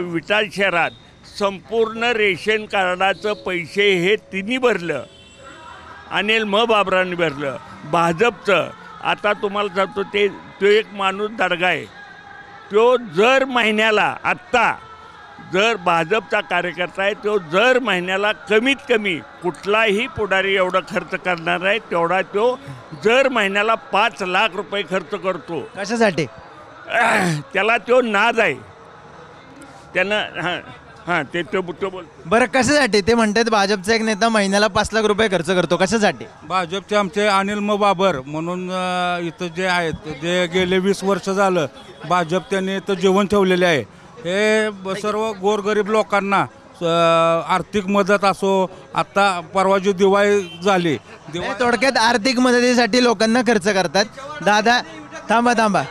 विटा शहरात संपूर्ण रेशन कार्डाचं पैसे हे तिन्ही भरलं. अनिल बाबरांनी भरलं. भाजपचं आता तुम्हाला सांगतो, तो एक माणूस दडगा आहे. तो जर महिन्याला आत्ता जर भाजपचा कार्यकर्ता आहे, तो जर महिन्याला कमीत कमी कुठलाही पुढारी एवढा खर्च करणार आहे तेवढा तो जर महिन्याला 5 लाख रुपये खर्च करतो. कशासाठी? त्याला तो नाद आहे. त्यानं ते बोल. बरं, कशासाठी? ते म्हणतात भाजपचा एक नेता महिन्याला 5 लाख रुपये खर्च करतो, कशासाठी? भाजपचे आमचे अनिल बाबर म्हणून इथं जे आहेत, जे गेले 20 वर्ष झालं भाजप त्यांनी इथं जेवण ठेवलेले आहे. हे सर्व गोरगरीब लोकांना आर्थिक मदत असो, आत्ता परवा जी दिवाळी झाली, थोडक्यात आर्थिक मदतीसाठी लोकांना खर्च करतात. दादा थांबा,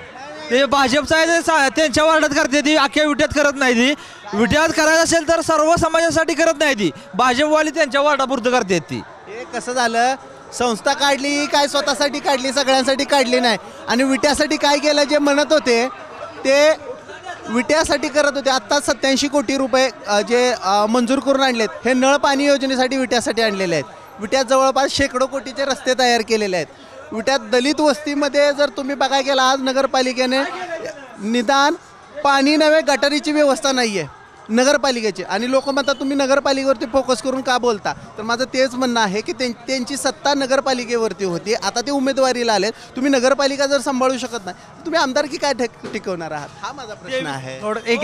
ते भाजपचं आहे ते त्यांच्या वार्डात करते, ती अख्ख्या विट्यात करत नाही. ती विट्यात करायचं असेल तर सर्व समाजासाठी करत नाही, ती भाजपवाली त्यांच्या वार्डापुरतं करते. ती हे कसं झालं, संस्था काढली काय स्वतःसाठी काढली, सगळ्यांसाठी काढली नाही. आणि विट्यासाठी काय केलं, जे म्हणत होते ते विट्यासाठी करत होते. आत्ता 87 कोटी रुपये जे मंजूर करून आणलेत, हे नळ पाणी योजनेसाठी विट्यासाठी आणलेले आहेत. विट्यात जवळपास शेकडो कोटीचे रस्ते तयार केलेले आहेत. विट्यात दलित वस्तीमध्ये जर तुम्ही बघायला गेला, आज नगरपालिकेने निदान पाणी नव्हे गटारीची व्यवस्था नाही आहे नगरपालिकेची. आणि लोक म्हणतात तुम्ही नगरपालिकेवरती फोकस करून का बोलता, तर माझं तेच म्हणणं आहे की त्यांची सत्ता नगरपालिकेवरती होती, आता ते उमेदवारीला आलेत. तुम्ही नगरपालिका जर सांभाळू शकत नाही, तुम्ही आमदारकी काय टिकवणार आहात, हा माझा प्रश्न आहे.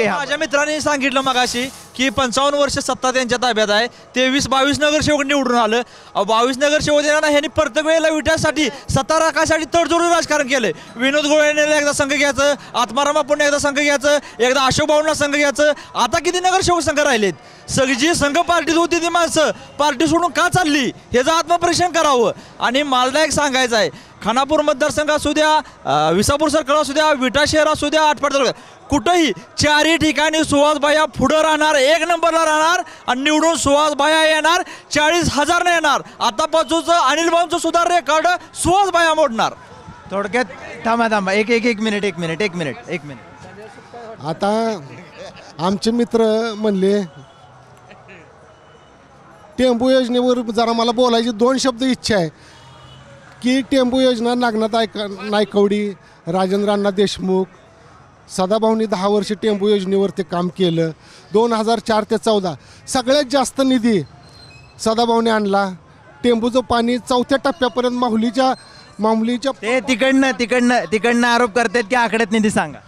माझ्या मित्रांनी सांगितलं मगाशी की 55 वर्ष सत्ता त्यांच्या ताब्यात आहे. 23-22 नगरसेवक निवडून आलं. 22 नगरसेवक देणार ह्यांनी प्रत्येक वेळेला विट्यासाठी सत्ता राखासाठी तडजोडी राजकारण केलंय. विनोद गोळेने एकदा संघ घ्यायचं, आत्माराम आपण एकदा संघ घ्यायचं, एकदा अशोक भाऊंना संघ घ्यायचं. आता किती नगरसेवक संघ राहिलेत? सगळी संघ पार्टीत होती ती माणसं पार्टी सोडून का चालली, ह्याचं आत्मपरीक्षण करावं. आणि मला एक सांगायचं आहे, खानापूर मतदारसंघ असू द्या, विसापूर सर्कल असू द्या, विटा शहर असू द्या, आटपाडी तालुका, कुठंही 4ही ठिकाणी सुहासबाया पुढं राहणार, 1 नंबरला राहणार. आणि निवडून सुहासबाया येणार, 40,000 येणार. आतापासूनचं अनिल भाऊंचं सुद्धा रेकॉर्ड सुहासबाया मोडणार. थोडक्यात थांबा, एक मिनिट. आता आमचे मित्र म्हणले, टेंबू योजनेवर जरा मला बोलायची 2 शब्द इच्छा आहे की टेंबू योजना नागनाथ नायकवडी, राजेंद्र अण्णा देशमुख, सदाभाऊंनी 10 वर्ष टेंबू योजनेवरती काम केलं. 2004 ते 14 सगळ्यात जास्त निधी सदाभाऊने आणला. टेंबूचं पाणी 4थ्या टप्प्यापर्यंत माऊलीच्या ते तिकडनं आरोप करतात की आकड्यात निधी सांगा.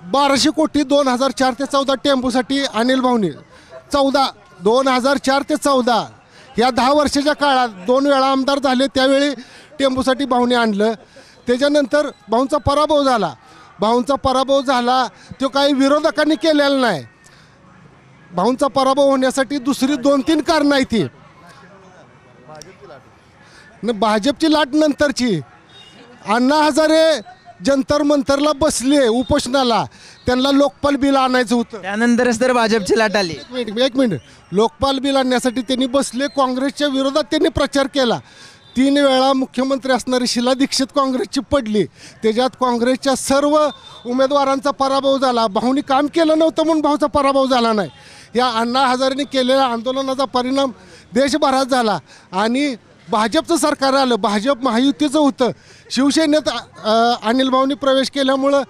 1200 कोटी 2004 ते 14 टेंबूसाठी अनिल भाऊनी. 2004 ते 14 या 10 वर्षाच्या काळात 2 वेळा आमदार झाले, त्यावेळी टेंबूसाठी भाऊने आणलं. त्याच्यानंतर भाऊंचा पराभव झाला. भाऊंचा पराभव झाला तो काही विरोधकांनी केलेला नाही. भाऊंचा पराभव होण्यासाठी दुसरी 2-3 कारणं आहेत ती. भाजपची लाट नंतरची. अण्णा हजारे जंतर मंतरला बसले उपोषणाला, त्यांना लोकपाल बिल आणायचं होतं. त्यानंतरच तर भाजपची लाट आली. एक मिनिट लोकपाल बिल आणण्यासाठी त्यांनी बसले. काँग्रेसच्या विरोधात त्यांनी प्रचार केला. 3 वेळा मुख्यमंत्री असणारी शीला दीक्षित काँग्रेसची पडली. त्याच्यात काँग्रेसच्या सर्व उमेदवारांचा पराभव झाला. भाऊनी काम केलं नव्हतं म्हणून भाऊचा पराभव झाला नाही. या अण्णा हजारेंनी केलेल्या आंदोलनाचा परिणाम देशभरात झाला आणि भाजपचं सरकार आलं. भाजप महायुतीचं होतं. शिवसेनेत अनिल भाऊंनी प्रवेश केल्यामुळं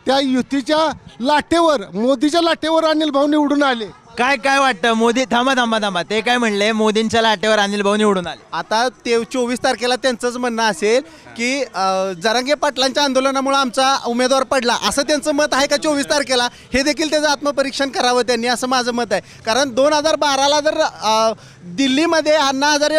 त्या युतीच्या लाटेवर, मोदीच्या लाटेवर अनिल भाऊ निवडून आले. काय वाटतं मोदी? थांबा ते काय म्हणले? मोदींच्या लाटेवर अनिल भाऊ निवडून आले. आता ते 24 तारखेला त्यांचंच म्हणणं असेल की जरांगे पाटलांच्या आंदोलनामुळे आमचा उमेदवार पडला, असं त्यांचं मत आहे का 24 तारखेला? हे देखील त्याचं आत्मपरीक्षण करावं त्यांनी, असं माझं मत आहे. कारण 2012ला जर दिल्लीमध्ये अण्णा हजारे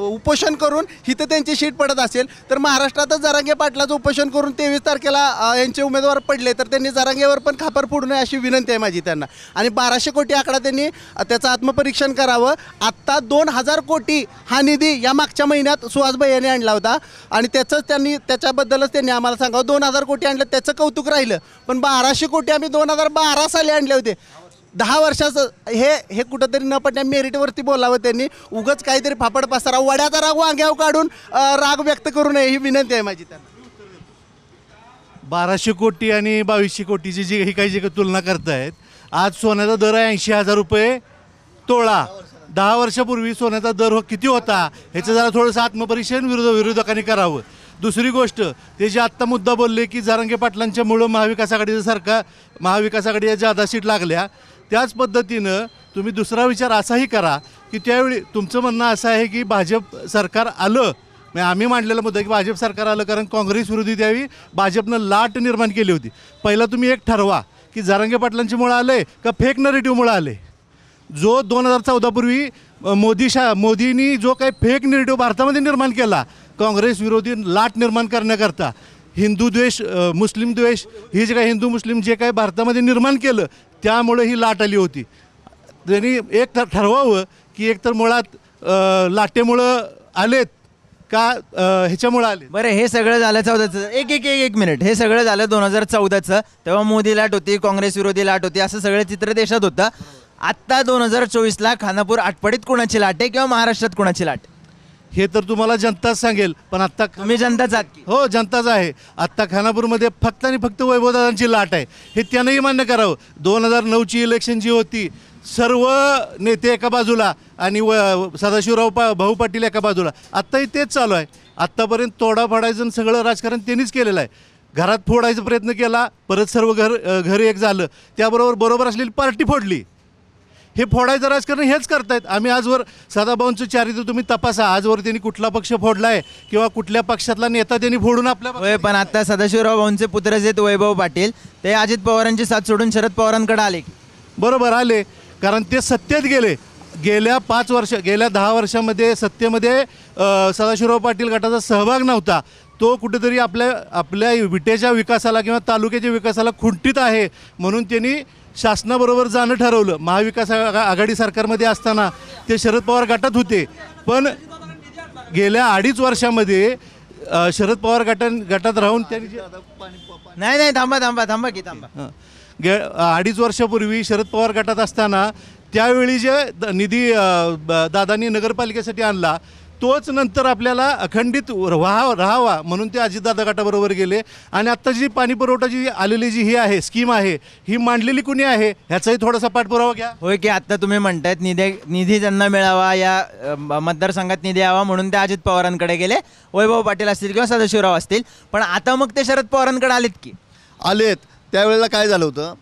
उपोषण करून इथं त्यांची शीट पडत असेल, तर महाराष्ट्रातच जरांगे पाटलाचं उपोषण करून 23 तारखेला यांचे उमेदवार पडले, तर त्यांनी जरांगेवर पण खापर फोडू नये अशी विनंती आहे माझी त्यांना. आणि 1200 कोटी आकडा त्यांनी त्याचं आत्मपरीक्षण करावं. आत्ता 2000 कोटी हा निधी या मागच्या महिन्यात सुहासभाई यांनी आणला होता आणि त्याच्याबद्दलच त्यांनी आम्हाला सांगावं. 2000 कोटी आणलं त्याचं कौतुक राहिलं, पण 1200 कोटी आम्ही 2012 साली आणले होते. 10 वर्षाचं हे कुठंतरी न पडण्या मेरिटवरती बोलावं त्यांनी. उगाच काहीतरी फापड पसारा, वड्याचा राग वांग्यावर काढून राग व्यक्त करू नये ही विनंती आहे माझी त्यांना. 1200 कोटी आणि 2200 कोटीची जी ही काही तुलना करतायत, आज सोन्याचा दर आहे 80,000 रुपये तोळा. 10 वर्षापूर्वी सोन्याचा दर किती होता ह्याचं जरा थोडंसं आत्मपरीक्षण विरोधकांनी करावं. दुसरी गोष्ट, ते जे आत्ता मुद्दा बोलले की जरांगे पाटलांच्यामुळं महाविकास आघाडीचं सरकार, महाविकास आघाडीच्या जादा सीट लागल्या, त्याच पद्धतीनं तुम्ही दुसरा विचार असाही करा की त्यावेळी तुमचं म्हणणं असं आहे की भाजप सरकार आलं, म्हणजे आम्ही मांडलेला मुद्दा की भाजप सरकार आलं कारण काँग्रेस विरोधी त्यावेळी भाजपनं लाट निर्माण केली होती. पहिला तुम्ही एक ठरवा की जरांगे पाटलांच्यामुळं आले का फेक नरेटिव्हमुळं आले. जो 2014 पूर्वी मोदींनी जो काही फेक नरेटिव्ह भारतामध्ये निर्माण केला काँग्रेस विरोधी लाट निर्माण करण्याकरता, हिंदू द्वेष, मुस्लिम द्वेष, ही जे काही हिंदू मुस्लिम जे काही भारतामध्ये निर्माण केलं त्यामुळे ही लाट आली होती. त्यांनी एक ठरवावं की एकतर मुळात लाटेमुळं आलेत का ह्याच्यामुळं आले. बरं, हे सगळं झालं 14चं. एक मिनिट. हे सगळं झालं 2014चं. तेव्हा मोदी लाट होती, काँग्रेस विरोधी लाट होती, असं सगळं चित्र देशात होतं. आत्ता 2024ला खानापूर आटपाडीत कोणाची लाट आहे किंवा महाराष्ट्रात कोणाची लाट? हे तर तुम्हाला जनताच सांगेल. पण आत्ता तुम्ही जनताच आहात की? हो, जनताच आहे. आत्ता खानापूरमध्ये फक्त आणि फक्त वैभवदादांची लाट आहे, हे त्यांनाही मान्य करावं. 2009ची इलेक्शन जी होती, सर्व नेते एका बाजूला आणि सदाशिवराव भाऊ पाटील एका बाजूला. आत्ताही तेच चालू आहे. आत्तापर्यंत तोडा फोडायचं सगळं राजकारण त्यांनीच केलेलं आहे. घरात फोडायचा प्रयत्न केला, परत सर्व घर एक झालं, त्याबरोबर बरोबर असलेली पार्टी फोडली. हे फोडायचं राजकारण हेच करतायत. आम्ही आजवर सदाभाऊंचं चारित्र्य तुम्ही तपासा, आजवर त्यांनी कुठला पक्ष फोडलाय किंवा कुठल्या पक्षातला नेता त्यांनी फोडून आपल्या. होय, पण आता सदाशिवराव भाऊंचे पुत्र जे वैभव पाटील, ते अजित पवारांची साथ सोडून शरद पवारांकडे आले. बरोबर आले, कारण ते सत्तेत गेले. गेल्या 10 वर्षामध्ये सत्तेमध्ये सदाशिवराव पाटील गटाचा सहभाग नव्हता. तो कुठेतरी आपल्या विटेच्या विकासाला किंवा तालुक्याच्या विकासाला खुंटीत आहे म्हणून त्यांनी शासनाबरोबर जाणं ठरवलं. महाविकास आघाडी सरकारमध्ये असताना ते शरद पवार गटात होते, पण गेल्या 2.5 वर्षामध्ये शरद पवार गटात राहून त्यांनी नाही थांबा की 2.5 वर्षापूर्वी शरद पवार गटात असताना त्यावेळी जे निधी दादांनी नगरपालिकेसाठी आणला, तोच नंतर आपल्याला अखंडित राहावा म्हणून ते अजितदादा गटाबरोबर गेले. आणि आत्ता जी पाणी पुरवठाची आलेली जी ही आहे स्कीम आहे, ही मांडलेली कुणी आहे ह्याचाही थोडासा पाठपुरावा घ्या. होय की आता तुम्ही म्हणतायत निधी ज्यांना मिळावा, या मतदारसंघात निधी यावा म्हणून ते अजित पवारांकडे गेले, वैभव पाटील असतील किंवा सदाशिवराव असतील. पण आता मग ते शरद पवारांकडे आलेत की? आलेत. त्यावेळेला काय झालं होतं,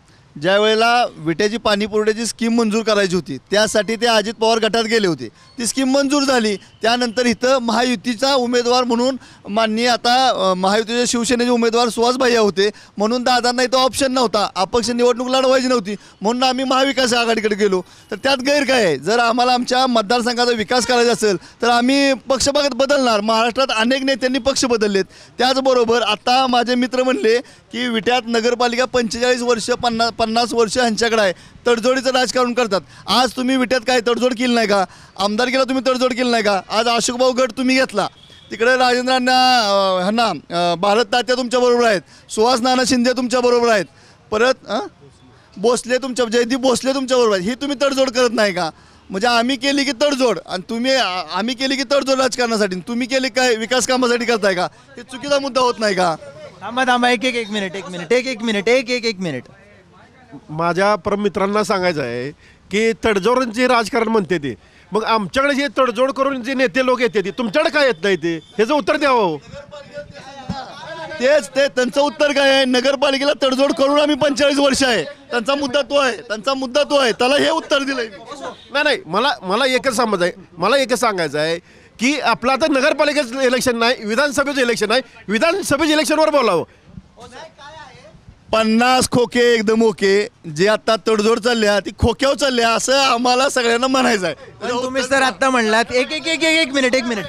ज्या वेळेला विट्याची पाणी पुरवठ्याची स्कीम मंजूर करायची होती त्यासाठी ते अजित पवार गटात गेले होते. ती स्कीम मंजूर झाली. त्यानंतर इथं महायुतीचा उमेदवार म्हणून माननीय आता महायुतीचे शिवसेनेचे उमेदवार सुहास भैया होते, म्हणून दादांना इथं ऑप्शन नव्हता, अपक्ष निवडणूक लढवायची नव्हती, म्हणून आम्ही महाविकास आघाडीकडे गेलो. तर त्यात गैर काय आहे? जर आम्हाला आमच्या मतदारसंघाचा विकास करायचा असेल तर आम्ही पक्ष बदलणार. महाराष्ट्रात अनेक नेत्यांनी पक्ष बदललेत. त्याचबरोबर आता माझे मित्र म्हणले की विट्यात नगरपालिका 45 वर्ष 50 वर्ष ह्यांच्याकडे आहे, तडजोडीचं राजकारण करतात. आज तुम्ही विट्यात काय तडजोड केली नाही का? आमदारकीला तुम्ही तडजोड केली नाही का? आज अशोकभाऊ गट तुम्ही घेतला, तिकडे राजेंद्रांना भारत तात्या तुमच्याबरोबर आहेत, सुहास नाना शिंदे तुमच्याबरोबर आहेत, परत भोसले जयदीप भोसले तुमच्याबरोबर आहेत. ही तुम्ही तडजोड करत नाही का? म्हणजे आम्ही केली की तडजोड आणि आम्ही केली की तडजोड राजकारणासाठी, तुम्ही केली काय विकास कामासाठी करताय का? हे चुकीचा मुद्दा होत नाही का? थांबा एक मिनिट. माझ्या परमित्रांना सांगायचं आहे की तडजोड जे राजकारण म्हणते ते, मग आमच्याकडे जे तडजोड करून जे नेते लोक येते ते तुमच्याकडे काय येत नाही ते, ह्याचं उत्तर द्यावं. तेच त्यांचं उत्तर काय आहे? नगरपालिकेला तडजोड करून आम्ही 45 वर्ष आहे, त्यांचा मुद्दा तो आहे, त्याला हे उत्तर दिलंय. नाही, मला एकच सांगायचं आहे की आपलं आता नगरपालिकेचं इलेक्शन नाही, विधानसभेचं इलेक्शन आहे. विधानसभेच्या इलेक्शनवर बोलावं. 50 खोके एकदम ओके, जे आता तडजोड चालल्या ती खोक्यावर चालल्या असं आम्हाला सगळ्यांना म्हणायचं आहे. तुम्हीच तर आता म्हणलात एक मिनिट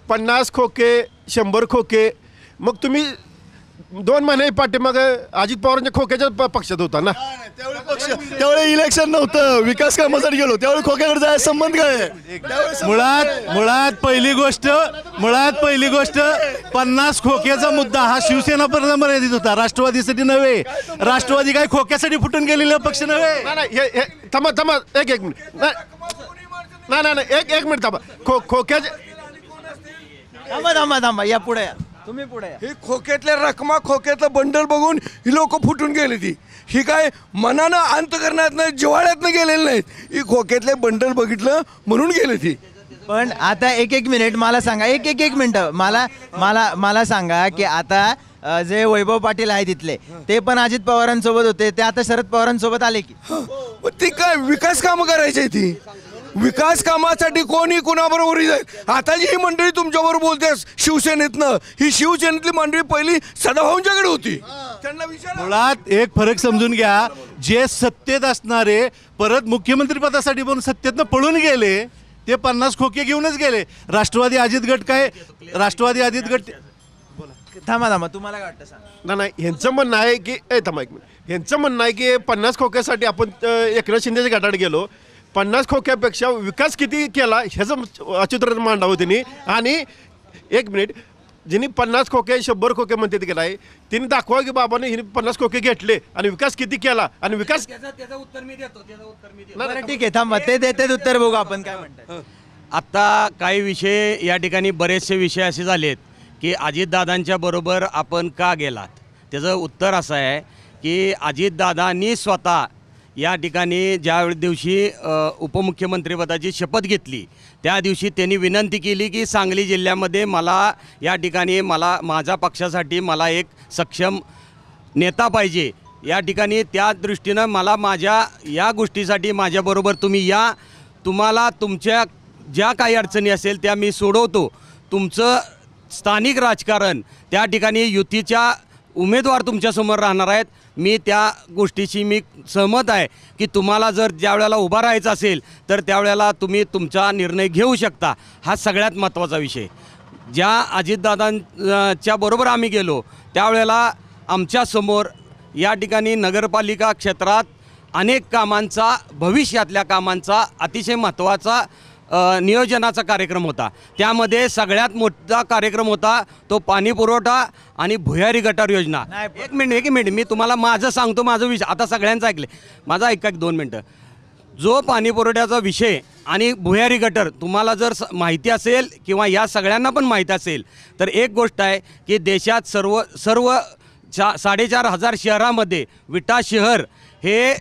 50 खोके 100 खोके, मग तुम्ही 2 महिने पाठीमाग अजित पवारांच्या खोक्याच्या पक्षात होता ना. त्यावेळी इलेक्शन नव्हतं, विकास कामासाठी गेलो, त्यावेळी खोक्याकडे जायचा संबंध काय? मुळात पहिली गोष्ट 50 खोक्याचा मुद्दा हा शिवसेनापर्यंत मर्यादित होता, राष्ट्रवादीसाठी नव्हे. राष्ट्रवादी काय खोक्यासाठी फुटून गेलेला पक्ष नव्हे. नाही, थांबा एक मिनिट. नाही एक मिनिट थांबा. खोक्याचे थांबा या पुढे या, तुम्ही पुढे या. ही खोक्यातल्या रकमा खोक्यातलं बंडल बघून ही लोक फुटून गेली. ही काय मनानं अंतकरणातनं जिव्हाळ्यातनं गेलेली नाहीत, ही खोक्यातले बंडल बघितलं म्हणून गेली ती. पण आता एक मिनिट मला सांगा, एक मिनिट मला सांगा की आता जे वैभव पाटील आहे तिथले ते पण अजित पवारांसोबत होते, ते आता शरद पवारांसोबत आले की? ती काय विकास कामं करायची ती, विकास कामासाठी कोणी कुणाबरोबर जाईल. आता जी ही मंडळी तुमच्याबरोबर बोलते शिवसेनेतनं, ही शिवसेनेतली मंडळी पहिली सदाभाऊंच्याकडे होती. त्यांना मुळात एक फरक समजून घ्या, जे सत्तेत असणारे परत मुख्यमंत्री पदासाठी पण सत्तेतनं पळून गेले ते 50 खोके घेऊनच गेले. राष्ट्रवादी अजित गट थांबा तुम्हाला काय वाटतं सांगा. नाही, ह्यांचं म्हणणं आहे की ह्यांचं म्हणणं आहे की 50 खोक्यासाठी आपण एकनाथ शिंदेच्या गटात गेलो. 50 खोक्यापेक्षा विकास किती केला ह्याचं चित्र मांडावं त्यांनी. आणि एक मिनिट, ज्यांनी 50 खोके 100 खोके म्हणते ते केला आहे, त्यांनी दाखवा की बाबाने हिने 50 खोके घेतले आणि विकास किती केला. आणि विकास त्याचं उत्तर मी देतो. बरं ठीक आहे, थांबा ते देते उत्तर बघू आपण काय म्हणतात. आत्ता काही विषय या ठिकाणी बरेचसे विषय असे झालेत की अजितदादांच्या बरोबर आपण का गेलात, त्याचं उत्तर असं आहे की अजितदादांनी स्वतः या ठिकाणी ज्या दिवशी उपमुख्यमंत्रीपदाची शपथ घेतली त्या दिवशी त्यांनी विनंती केली की सांगली जिल्ह्यामध्ये मला या ठिकाणी माझ्या पक्षासाठी मला एक सक्षम नेता पाहिजे. या ठिकाणी त्या दृष्टीनं मला माझ्या या गोष्टीसाठी माझ्याबरोबर तुम्ही या, तुम्हाला तुमच्या ज्या काही अडचणी असेल त्या मी सोडवतो. तुमचं स्थानिक राजकारण त्या ठिकाणी युतीच्या उमेदवार तुमच्यासमोर राहणार आहेत. मी त्या गोष्टीशी मी सहमत आहे की तुम्हाला जर ज्या वेळेला उभा राहायचं असेल तर त्यावेळेला तुम्ही तुमचा निर्णय घेऊ शकता. हा सगळ्यात महत्त्वाचा विषय. ज्या अजितदादांच्या बरोबर आम्ही गेलो त्यावेळेला आमच्यासमोर या ठिकाणी नगरपालिका क्षेत्रात अनेक कामांचा, भविष्यातल्या कामांचा अतिशय महत्त्वाचा नियोजनाचा कार्यक्रम होता. त्यामध्ये सगळ्यात मोठा कार्यक्रम होता तो पाणी पुरवठा आणि भुयारी गटार योजना. एक मिनिट मी तुम्हाला माझं सांगतो, माझं विषय आता सगळ्यांचं ऐकले, माझा ऐका 2 मिनटं. जो पाणी पुरवठ्याचा विषय आणि भुयारी गटर तुम्हाला जर माहिती असेल किंवा या सगळ्यांना पण माहीत असेल तर एक गोष्ट आहे की देशात सर्व 4,500 शहरामध्ये विटा शहर हे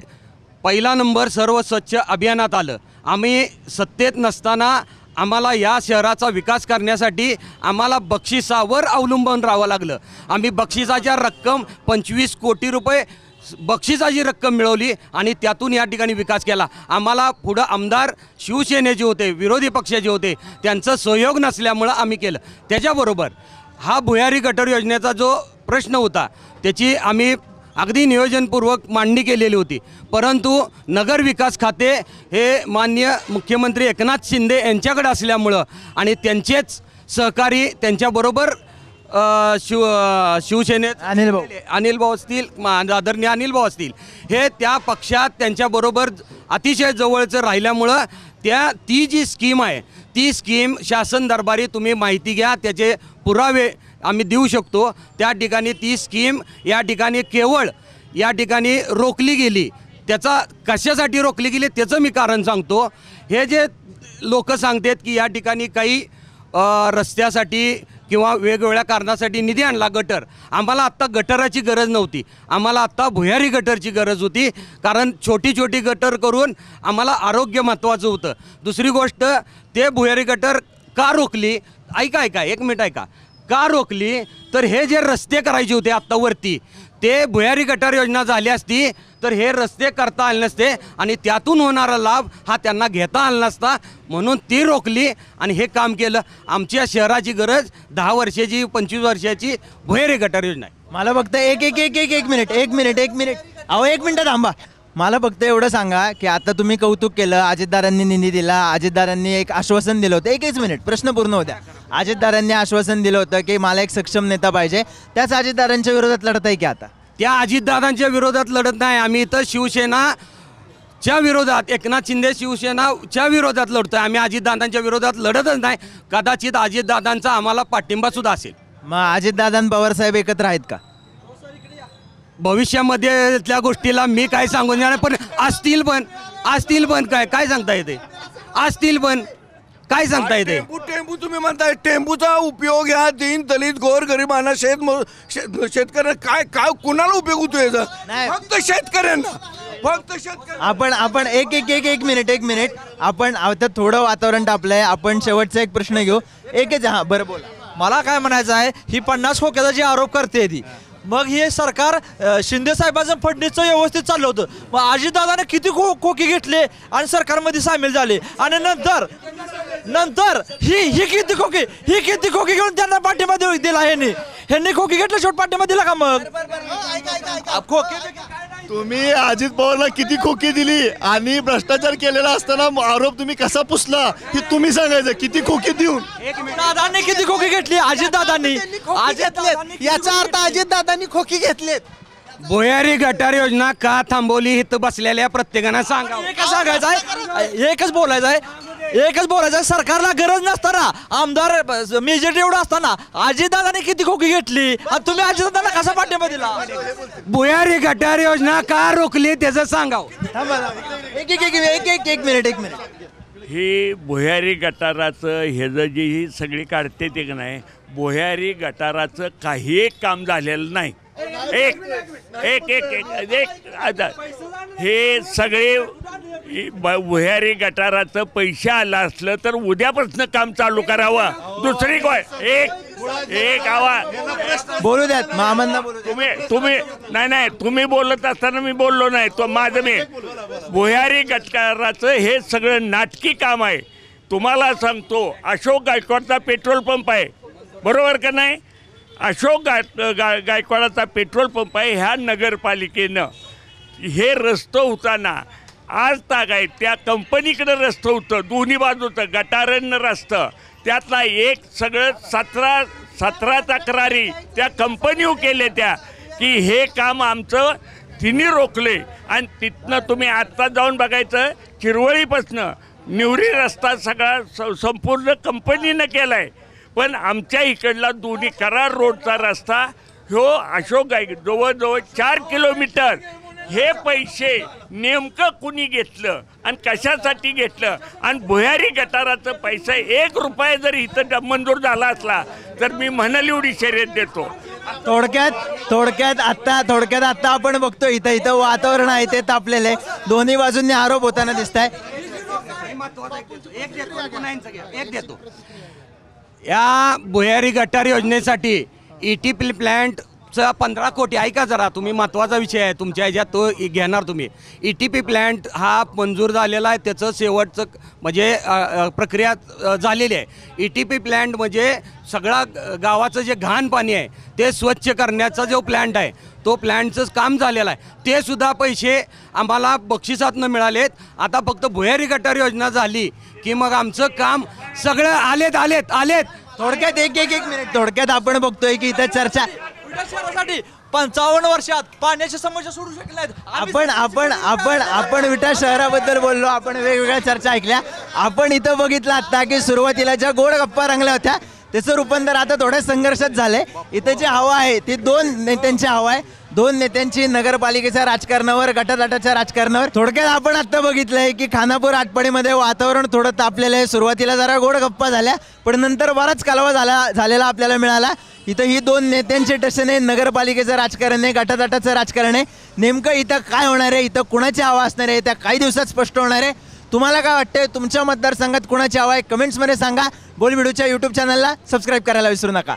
पहिला नंबर सर्व स्वच्छ अभियानात आलं. आम्ही सत्तेत नसताना आम्हाला या शहराचा विकास करण्यासाठी आम्हाला बक्षिसावर अवलंबून राहावं लागलं. आम्ही बक्षिसाच्या रक्कम 25 कोटी रुपये बक्षिसाची रक्कम मिळवली आणि त्यातून या ठिकाणी विकास केला. आम्हाला पुढं आमदार शिवसेनेचे होते, विरोधी पक्षाचे होते, त्यांचं सहयोग नसल्यामुळं आम्ही केलं. त्याच्याबरोबर हा भुयारी गटर योजनेचा जो प्रश्न होता त्याची आम्ही अगदी नियोजनपूर्वक मांडणी केलेली होती. परंतु नगर विकास खाते हे माननीय मुख्यमंत्री एकनाथ शिंदे यांच्याकडे असल्यामुळं आणि त्यांचेच सहकारी त्यांच्याबरोबर शिवसेनेत अनिल भाऊ असतील, आदरणीय अनिल भाऊ असतील, हे त्या पक्षात त्यांच्याबरोबर अतिशय जवळचं राहिल्यामुळं ती जी स्कीम आहे ती स्कीम शासन दरबारी तुम्ही माहिती घ्या, त्याचे पुरावे आम्ही देऊ शकतो. त्या ठिकाणी ती स्कीम या ठिकाणी केवळ या ठिकाणी रोखली गेली. त्याचा कशासाठी रोखली गेली त्याचं मी कारण सांगतो. हे जे लोक सांगतात की या ठिकाणी काही रस्त्यासाठी किंवा वेगवेगळ्या कारणासाठी निधी आणला गटर, आम्हाला आत्ता गटराची गरज नव्हती, आम्हाला आत्ता भुयारी गटरची गरज होती. कारण छोटी छोटी गटर करून आम्हाला आरोग्य महत्त्वाचं होतं. दुसरी गोष्ट, ते भुयारी गटर का रोखली, ऐका एक मिनिट ऐका, का रोखली तर हे जे रस्ते करायचे होते आत्ता वरती, ते भुयारी गटार योजना झाली असती तर हे रस्ते करता आले नसते आणि त्यातून होणारा लाभ हा त्यांना घेता आला नसता. म्हणून ती रोखली आणि हे काम केलं. आमच्या शहराची गरज 10 वर्षाची 25 वर्षाची भुयारी गटार योजना आहे. मला फक्त एक मिनिट अहो 1 मिनिट थांबा. मला फक्त एवढं सांगा की आता तुम्ही कौतुक केलं, अजितदारांनी निधी दिला, अजितदारांनी एक आश्वासन दिलं होतं. एकच मिनिट, प्रश्न पूर्ण होत्या. अजितदारांनी आश्वासन दिलं होतं की मला एक सक्षम नेता पाहिजे, त्याच अजितदारांच्या विरोधात लढत आहे की आता? त्या अजितदादांच्या विरोधात लढत नाही आम्ही, इथं शिवसेनाच्या विरोधात, एकनाथ शिंदे शिवसेनाच्या विरोधात लढतोय आम्ही. अजितदादांच्या विरोधात लढतच नाही. कदाचित अजितदादांचा आम्हाला पाठिंबासुद्धा असेल. मग अजितदादा पवारसाहेब एकत्र आहेत का? भविष्यामध्ये त्या गोष्टीला मी काय सांगू देणार, पण असतील पण काय सांगता येते, असतील पण काय सांगता येते. टेम्पू तुम्ही म्हणताय, टेम्पूचा उपयोग ह्या दीन दलित गोर गरिबांना शेतकऱ्यांना काय कुणाला उपयोग होतो याचा? फक्त शेतकऱ्यांना. आपण एक मिनिट आपण आता थोडं वातावरण तापलंय. आपण शेवटचा एक प्रश्न घेऊ. एकच, हां बरं बोला. मला काय म्हणायचं आहे, ही 50 खोक्याचा जे आरोप करते ती, मग हे सरकार शिंदे साहेबांचं फडणीसचं व्यवस्थित चाललं होतं, मग अजितदादाने किती खोकी घेतले आणि सरकारमध्ये सामील झाले आणि नंतर ही किती खोकी घेऊन त्यांना पाठिंबा दिला. ह्यांनी खोकी घेतलं, शेवट पाठिंबा दिला का? मग तुम्ही अजित पवारला किती खोकी दिली आणि भ्रष्टाचार केलेला असताना आरोप तुम्ही कसा पुसला हे तुम्ही सांगायचं. किती खोकी देऊन दादांनी किती खोकी घेतली? अजितदादांनी. याचा अर्थ अजितदादांनी खोकी घेतलेत. भुयारी गटार योजना का थांबवली हे तर बसलेल्या प्रत्येकानं सांगावं. एकच बोलायचं आहे, सरकारला गरज नसताना, आमदार मेजॉरिटी एवढं असताना अजितदादांनी किती खोकी घेतली आणि तुम्ही अजितदादांना कसा पाठिंबा दिला? भुयारी गटार योजना का रोखली त्याचं सांगावं. एक मिनिट. ही भुयारी गटाराचं हे जे ही सगळी काढते ते की नाही, भुयारी गटाराचं काही एक काम झालेलं नाही. एक हे सगळे भुयारी गटाराचं पैसे आलं असलं तर उद्यापासून काम चालू करावं. दुसरी काय एक आवाज बोलू द्यात मामांना. तुम्ही नाही तुम्ही बोलत असताना मी बोललो नाही. तो माझं मी भुयारी गटाराचं हे सगळं नाटकी काम आहे. तुम्हाला सांगतो, अशोक गायकवाडचा पेट्रोल पंप आहे, बरोबर का नाही? अशोक गायकवाडाचा पेट्रोल पंप आहे. ह्या नगरपालिकेनं हे रस्तं होताना आज तागाय त्या कंपनीकडं रस्तं होतं, दोन्ही बाजूचं गटारनं रस्तं, त्यातला एक सगळं 17 तक्रारी त्या कंपनीवर केले त्या की हे काम आमचं तिने रोखले. आणि तिथनं तुम्ही आत्ता जाऊन बघायचं, चिरवळीपासनं निवरी रस्ता सगळा संपूर्ण कंपनीनं केला आहे. पण आमच्या इकडला दोन्ही करार रोडचा रस्ता ह्यो अशोक जवळजवळ 4 किलोमीटर. हे पैसे नेमकं कुणी घेतलं आणि कशासाठी घेतलं? आणि भुयारी गटाराचं पैसा 1 रुपया जर इथं मंजूर झाला असला तर मी म्हणाल एवढी शर्यत देतो. थोडक्यात आत्ता आपण बघतो इथं वातावरण आहे ते तापलेलं आहे. दोन्ही बाजूंनी आरोप होताना दिसत आहे. एक देतो. या भुयारी गटार योजनेसाठी ETP प्लॅन्ट आपचा 15 कोटी ऐका जरा तुम्ही, महत्त्वाचा विषय आहे तुमच्या ह्याच्यात, तो घेणार तुम्ही. ETP प्लॅन्ट हा मंजूर झालेला आहे, त्याचं शेवटचं म्हणजे प्रक्रिया झालेली आहे. ETP प्लॅन्ट म्हणजे सगळा गावाचं जे घाण पाणी आहे ते स्वच्छ करण्याचा जो प्लॅन्ट आहे तो प्लॅन्टचं काम झालेलं आहे. ते सुद्धा पैसे आम्हाला बक्षिसातनं मिळालेत. आता फक्त भुयारी गटार योजना झाली की मग आमचं काम सगळं आलेत. थोडक्यात एक मिनिट, थोडक्यात आपण बघतोय की इथं चर्चा 55 वर्षात पाण्याची समस्या सोडू शकल्या आपण विटा शहराबद्दल बोललो, आपण वेगवेगळ्या चर्चा ऐकल्या. आपण इथं बघितलं आता की सुरुवातीला ज्या गोड गप्पा रंगल्या होत्या त्याचं रूपांतर आता थोड्या संघर्षात झालंय. इथं जी हवा आहे ती 2 नेत्यांची हवा आहे, 2 नेत्यांची नगरपालिकेच्या राजकारणावर, गटातटाच्या राजकारणावर. थोडक्यात आपण आता बघितलंय की खानापूर आटपाडीमध्ये वातावरण थोडं तापलेलं आहे. सुरुवातीला जरा गोड गप्पा झाल्या, पण नंतर बराच कालवा झालेला आपल्याला मिळाला. इथं ही 2 नेत्यांचे टशन आहे, नगरपालिकेचं राजकारण आहे, गटातटाचं राजकारण आहे. नेमकं इथं काय होणार आहे, इथं कुणाची हवा असणार आहे त्या काही दिवसात स्पष्ट होणार आहे. तुम्हाला काय वाटतंय, तुमच्या मतदारसंघात कुणाची हवा आहे कमेंट्समध्ये सांगा. बोल व्हिडिओच्या यूट्यूब चॅनलला सबस्क्राईब करायला विसरू नका.